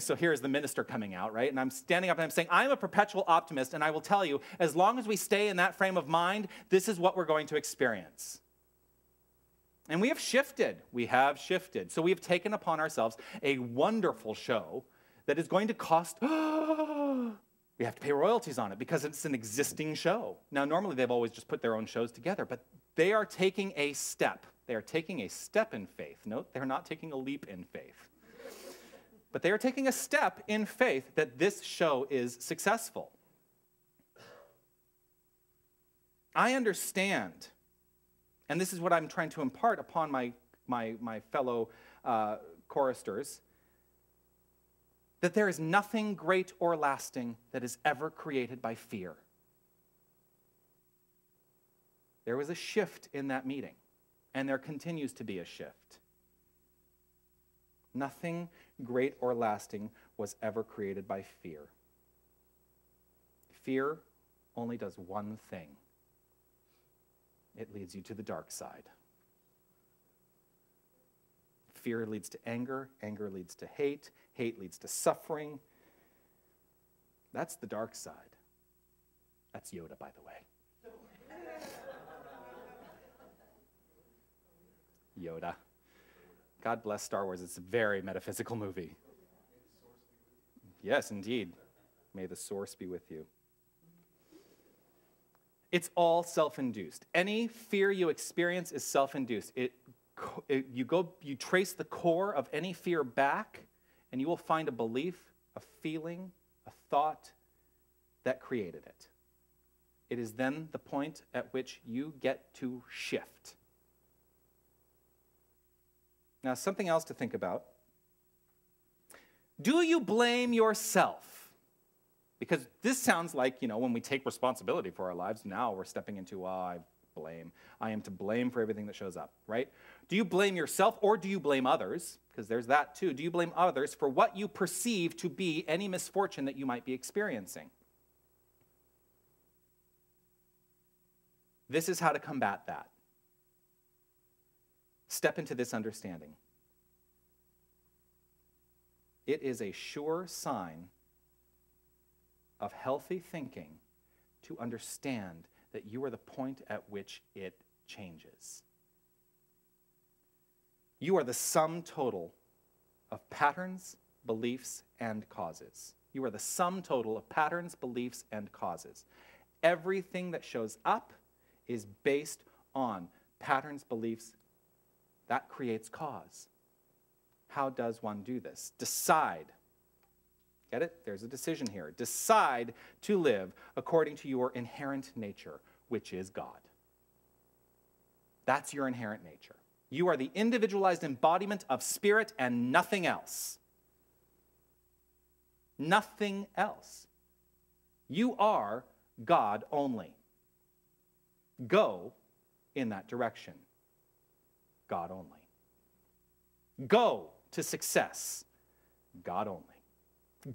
so here's the minister coming out, right? And I'm standing up and I'm saying, I'm a perpetual optimist, and I will tell you, as long as we stay in that frame of mind, this is what we're going to experience. And we have shifted. We have shifted. So we have taken upon ourselves a wonderful show that is going to cost, we have to pay royalties on it because it's an existing show. Now, normally they've always just put their own shows together, but they are taking a step. They are taking a step in faith. Note, they're not taking a leap in faith. But they are taking a step in faith that this show is successful. I understand, and this is what I'm trying to impart upon my fellow choristers, that there is nothing great or lasting that is ever created by fear. There was a shift in that meeting, and there continues to be a shift. Nothing great or lasting was ever created by fear. Fear only does one thing. It leads you to the dark side. Fear leads to anger. Anger leads to hate. Hate leads to suffering. That's the dark side. That's Yoda, by the way. Yoda. God bless Star Wars. It's a very metaphysical movie. Yes, indeed. May the source be with you. It's all self-induced. Any fear you experience is self-induced. You trace the core of any fear back, and you will find a belief, a feeling, a thought that created it. It is then the point at which you get to shift. Now, something else to think about. Do you blame yourself? Because this sounds like, when we take responsibility for our lives, now we're stepping into, I blame. I am to blame for everything that shows up, right? Do you blame yourself or do you blame others? Because there's that too. Do you blame others for what you perceive to be any misfortune that you might be experiencing? This is how to combat that. Step into this understanding. It is a sure sign of healthy thinking to understand that you are the point at which it changes. You are the sum total of patterns, beliefs, and causes. You are the sum total of patterns, beliefs, and causes. Everything that shows up is based on patterns, beliefs. That creates cause. How does one do this? Decide. Get it? There's a decision here. Decide to live according to your inherent nature, which is God. That's your inherent nature. You are the individualized embodiment of spirit and nothing else. Nothing else. You are God only. Go in that direction. God only. Go to success. God only.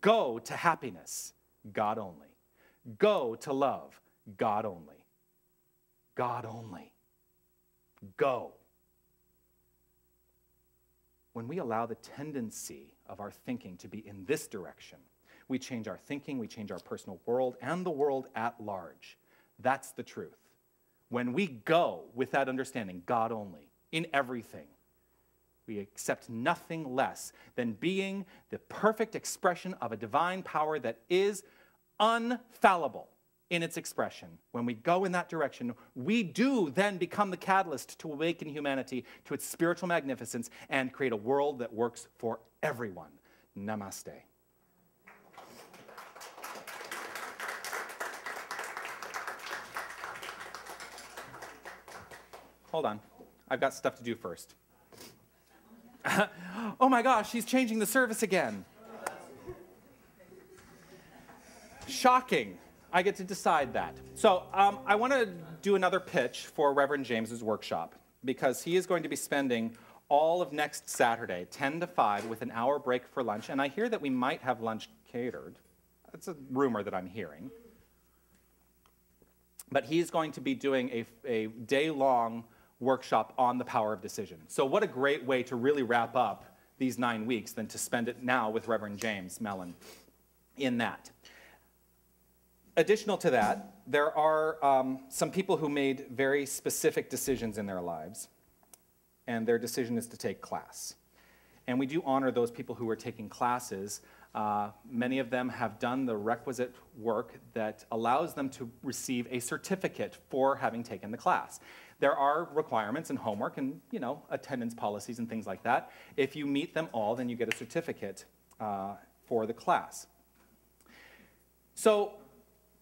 Go to happiness. God only. Go to love. God only. God only. Go. When we allow the tendency of our thinking to be in this direction, we change our thinking, we change our personal world, and the world at large. That's the truth. When we go with that understanding, God only, in everything, we accept nothing less than being the perfect expression of a divine power that is unfallible in its expression. When we go in that direction, we do then become the catalyst to awaken humanity to its spiritual magnificence and create a world that works for everyone. Namaste. Hold on. I've got stuff to do first. Oh my gosh, she's changing the service again. Shocking. I get to decide that. So I want to do another pitch for Reverend James's workshop, because he is going to be spending all of next Saturday, 10 to 5, with an hour break for lunch. And I hear that we might have lunch catered. That's a rumor that I'm hearing. But he's going to be doing a day-long workshop on the power of decision. So what a great way to really wrap up these 9 weeks than to spend it now with Reverend James Mellon in that. Additional to that, there are some people who made very specific decisions in their lives, and their decision is to take class. And we do honor those people who are taking classes. Many of them have done the requisite work that allows them to receive a certificate for having taken the class. There are requirements and homework and, attendance policies and things like that. If you meet them all, then you get a certificate for the class. So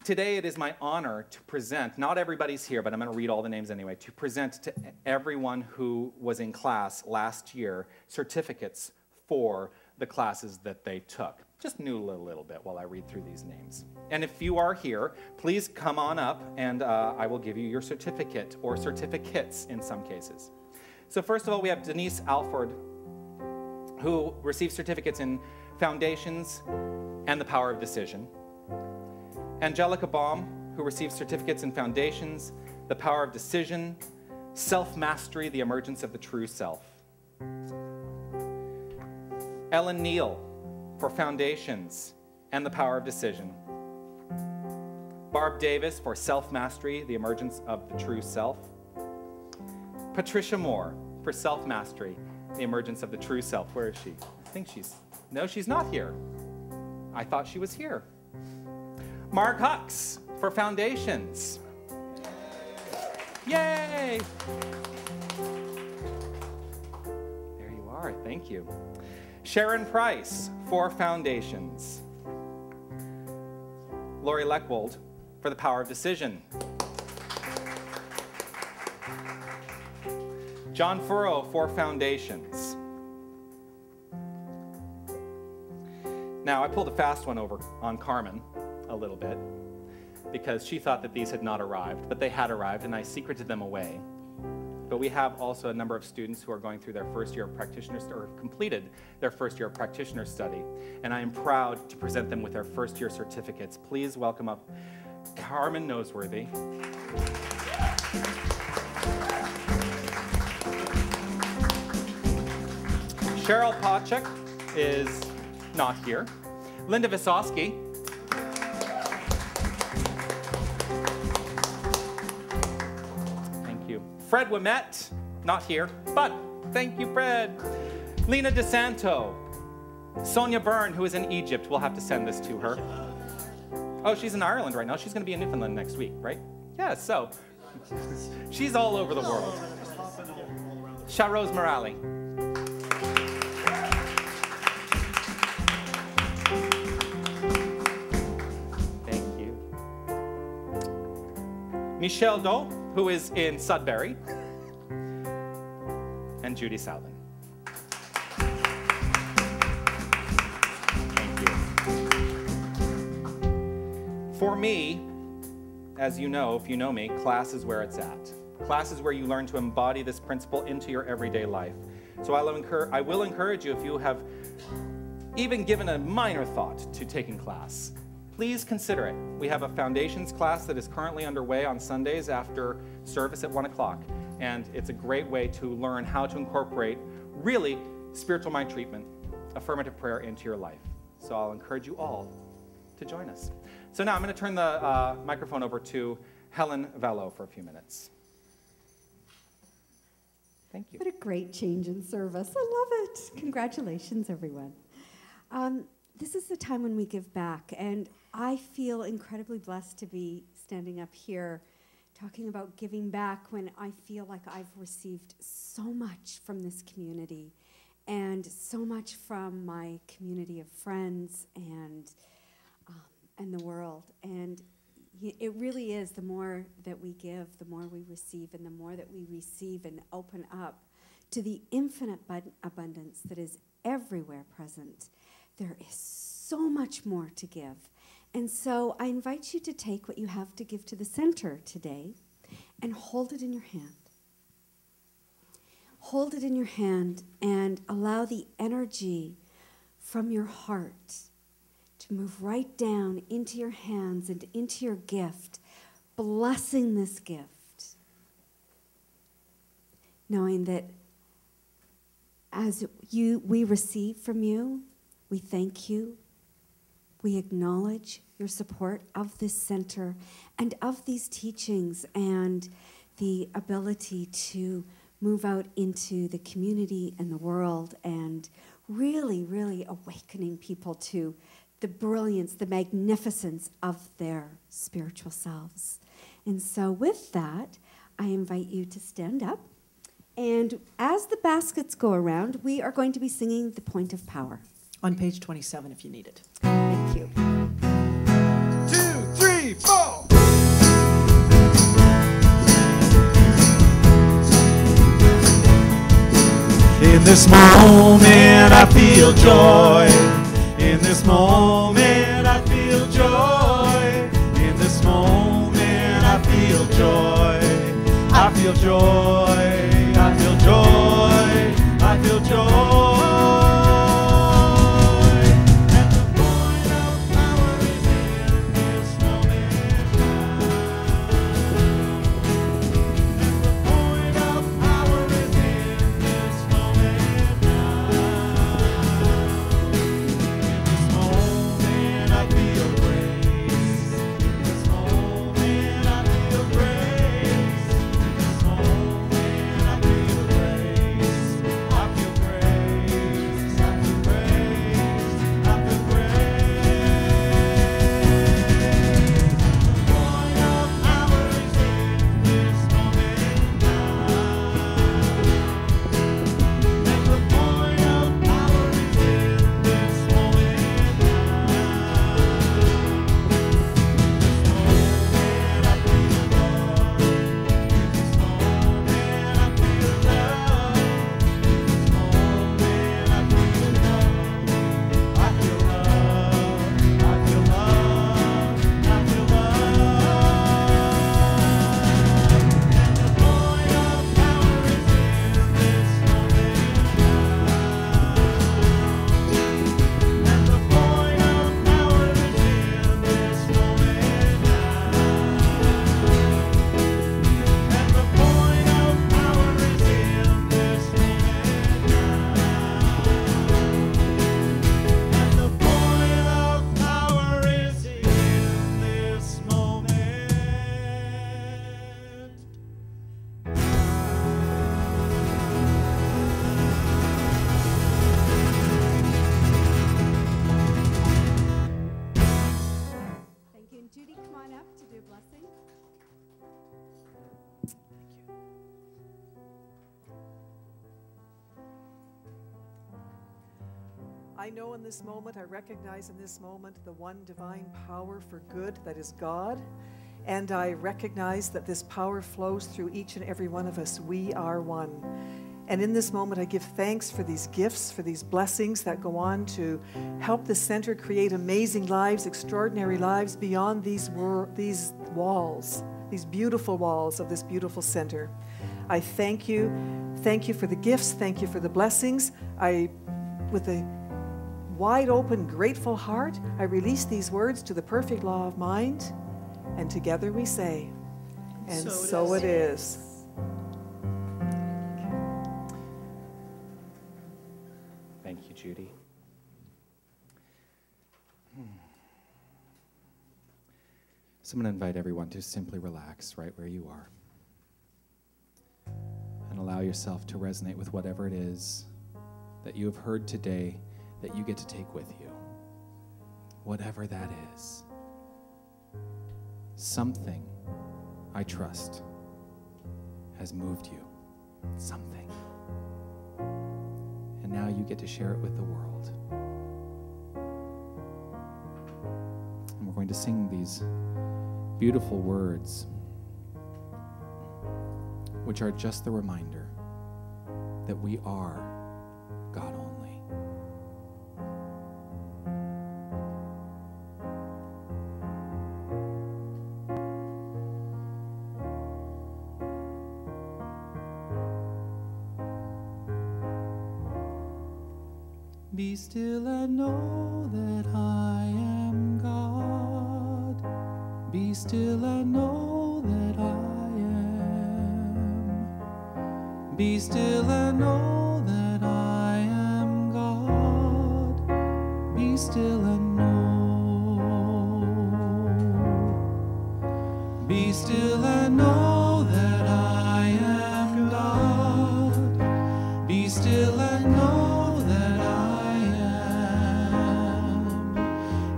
today it is my honor to present, not everybody's here, but I'm going to read all the names anyway, to present to everyone who was in class last year certificates for the classes that they took. Just noodle a little bit while I read through these names. And if you are here, please come on up and I will give you your certificate, or certificates in some cases. So first of all, we have Denise Alford, who received certificates in Foundations and the Power of Decision. Angelica Baum, who received certificates in Foundations, the Power of Decision, Self-Mastery, the Emergence of the True Self. Ellen Neal for Foundations and the Power of Decision. Barb Davis for Self-Mastery, the Emergence of the True Self. Patricia Moore for Self-Mastery, the Emergence of the True Self. Where is she? I think no, she's not here. I thought she was here. Mark Hux for Foundations. Yay! There you are, thank you. Sharon Price for Foundations. Lori Leckwold for the Power Decision. John Furrow for Foundations. Now, I pulled a fast one over on Carmen a little bit because she thought that these had not arrived, but they had arrived, and I secreted them away. But we have also a number of students who are going through their first year of practitioner, or have completed their first year of practitioner study, and I am proud to present them with their first year certificates. Please welcome up Carmen Noseworthy. Cheryl Pochek is not here. Linda Visosky. Thank you. Fred Wimet, not here, but thank you, Fred. Lena DeSanto. Sonia Byrne, who is in Egypt. We'll have to send this to her. Oh, she's in Ireland right now. She's going to be in Newfoundland next week, right? Yeah, so she's all over the world. Charose Morale. Thank you. Michelle Doe, who is in Sudbury. And Judy Salvin. For me, as you know, if you know me, class is where it's at. Class is where you learn to embody this principle into your everyday life. So I will encourage you, if you have even given a minor thought to taking class, please consider it. We have a foundations class that is currently underway on Sundays after service at 1 o'clock. And it's a great way to learn how to incorporate really spiritual mind treatment, affirmative prayer into your life. So I'll encourage you all to join us. So now I'm going to turn the microphone over to Helen Vallo for a few minutes. Thank you. What a great change in service. I love it. Congratulations, everyone. This is the time when we give back, and I feel incredibly blessed to be standing up here talking about giving back when I feel like I've received so much from this community and so much from my community of friends and the world. And it really is, the more that we give, the more we receive, and the more that we receive and open up to the infinite abundance that is everywhere present, there is so much more to give. And so I invite you to take what you have to give to the center today and hold it in your hand. Hold it in your hand and allow the energy from your heart to move right down into your hands and into your gift, blessing this gift, knowing that as we receive from you, we thank you, we acknowledge your support of this center and of these teachings and the ability to move out into the community and the world and really, really awakening people to the brilliance, the magnificence of their spiritual selves. And so with that, I invite you to stand up. And as the baskets go around, we are going to be singing The Point of Power. On page 27 if you need it. Thank you. 2, 3, 4. In this moment I feel joy. In this moment I feel joy. In this moment I feel joy. I feel joy. I feel joy. I feel joy. And the point of power is in this moment now. And the point of power is in this moment now. I feel grace. In this moment I feel grace. In this moment I feel grace. I know in this moment, I recognize in this moment the one divine power for good that is God. And I recognize that this power flows through each and every one of us. We are one. And in this moment, I give thanks for these gifts, for these blessings that go on to help the center create amazing lives, extraordinary lives beyond these walls, these beautiful walls of this beautiful center. I thank you. Thank you for the gifts. Thank you for the blessings. With a wide open, grateful heart, I release these words to the perfect law of mind, and together we say, and so it is. Thank you, Judy. So I'm going to invite everyone to simply relax right where you are and allow yourself to resonate with whatever it is that you have heard today that you get to take with you. Whatever that is. Something, I trust, has moved you. Something. And now you get to share it with the world. And we're going to sing these beautiful words, which are just the reminder that we are God only. Be still and know that I am God. Be still and know that I am. Be still and know that I am God. Be still and know. Be still and know that I am God. Be still and know that I am.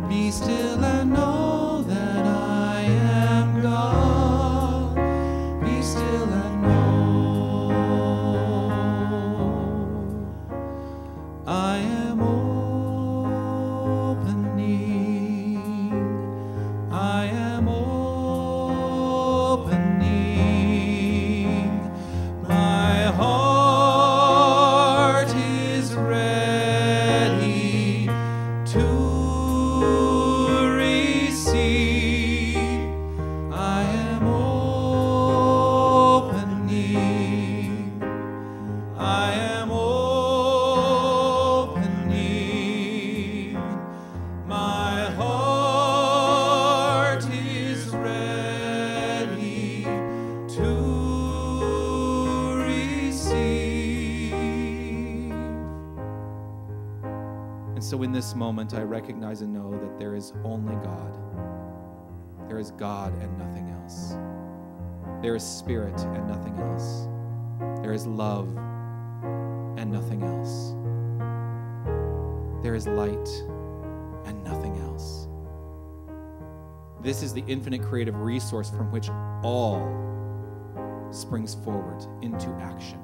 Be still and know that I am God. Be still and know. I am opening. I am opening. My heart is ready to receive. I am opening. I am opening. My heart is ready to receive. And so in this moment, I recognize and know that there is only God. There is God and nothing else. There is spirit and nothing else. There is love and nothing else. There is light and nothing else. This is the infinite creative resource from which all springs forward into action.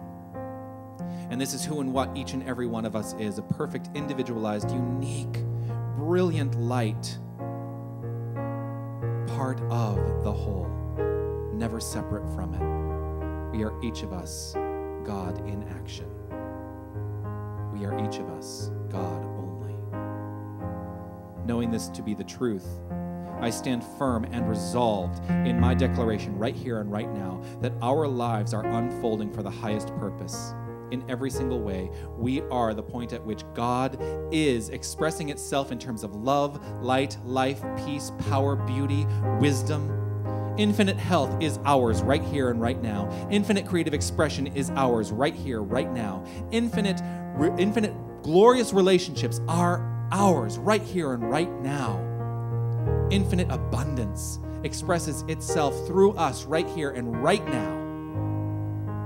And this is who and what each and every one of us is, a perfect, individualized, unique, brilliant light, part of the whole, never separate from it. We are each of us God in action. We are each of us God only. Knowing this to be the truth, I stand firm and resolved in my declaration right here and right now that our lives are unfolding for the highest purpose. In every single way, we are the point at which God is expressing itself in terms of love, light, life, peace, power, beauty, wisdom. Infinite health is ours right here and right now. Infinite creative expression is ours right here, right now. Infinite glorious relationships are ours right here and right now. Infinite abundance expresses itself through us right here and right now.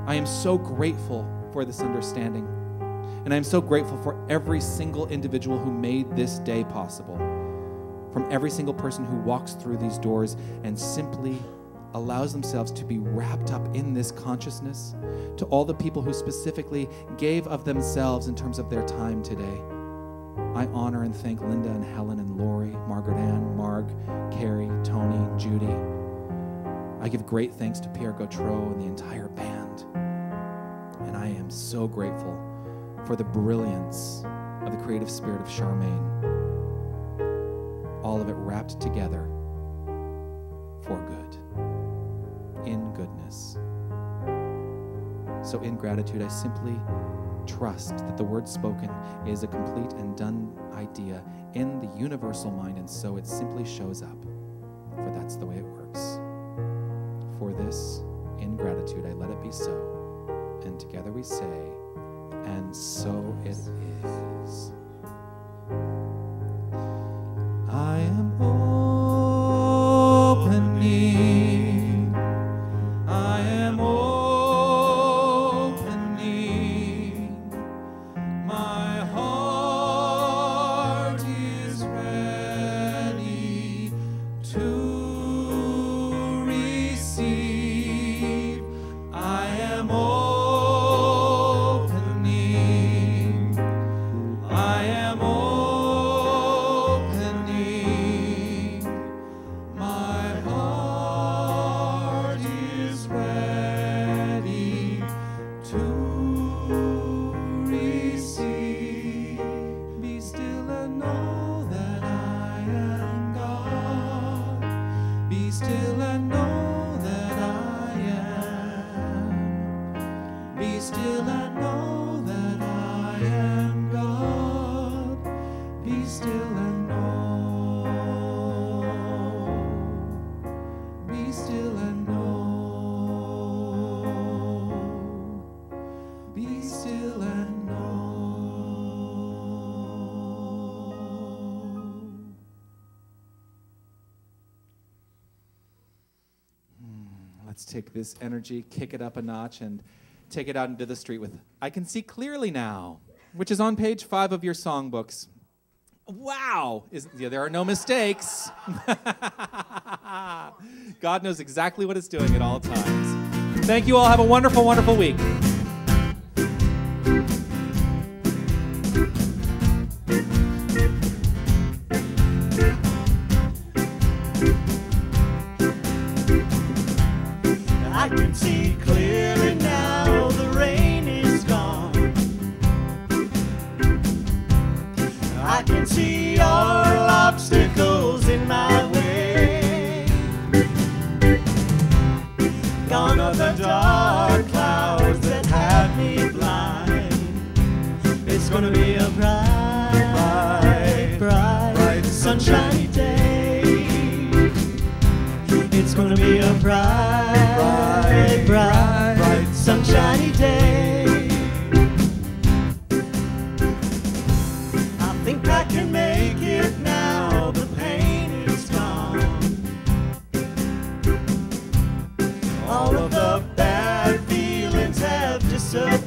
I am so grateful for this understanding. And I'm so grateful for every single individual who made this day possible. From every single person who walks through these doors and simply allows themselves to be wrapped up in this consciousness, to all the people who specifically gave of themselves in terms of their time today. I honor and thank Linda and Helen and Lori, Margaret Ann, Marg, Carrie, Tony, Judy. I give great thanks to Pierre Gautreau and the entire band. And I am so grateful for the brilliance of the creative spirit of Charmaine. All of it wrapped together for good, in goodness. So in gratitude, I simply trust that the word spoken is a complete and done idea in the universal mind, and so it simply shows up, for that's the way it works. For this, in gratitude, I let it be so, and together we say, and so it is. I am opening, I am opening, my heart is ready to receive. I am opening, I am opening, my heart is ready to receive. Be still and know that I am God. Be still and know that I am. Be still and know that I am God. Be still and know. Be still and know. Be still and know. Let's take this energy, kick it up a notch, and take it out into the street with I Can See Clearly Now, which is on page 5 of your songbooks. Wow! There are no mistakes. God knows exactly what it's doing at all times. Thank you all. Have a wonderful, wonderful week. I can see clearly now, the rain is gone. I can see all obstacles in my way. Gone are the dark clouds that had me blind. It's gonna be a bright, bright, bright, sunshiny day. It's gonna be a bright, bright, bright, sunshiny day. I think I can make it now, the pain is gone. All of the bad feelings have disappeared.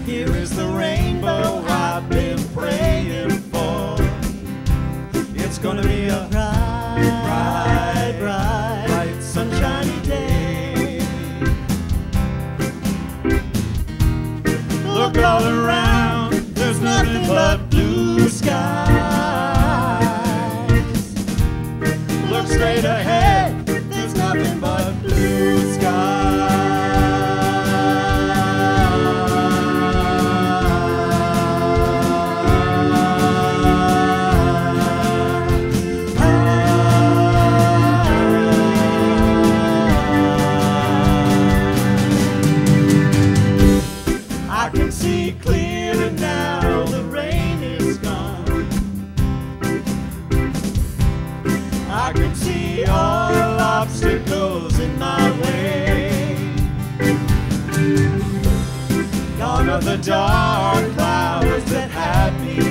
Here is the rainbow I've been praying for. It's gonna be a bright, bright, bright, bright, sunshiny day. Look all around, there's nothing but blue skies. Look straight ahead, there's nothing but blue I can see clearly now, the rain is gone. I can see all obstacles in my way. Gone are the dark clouds that had me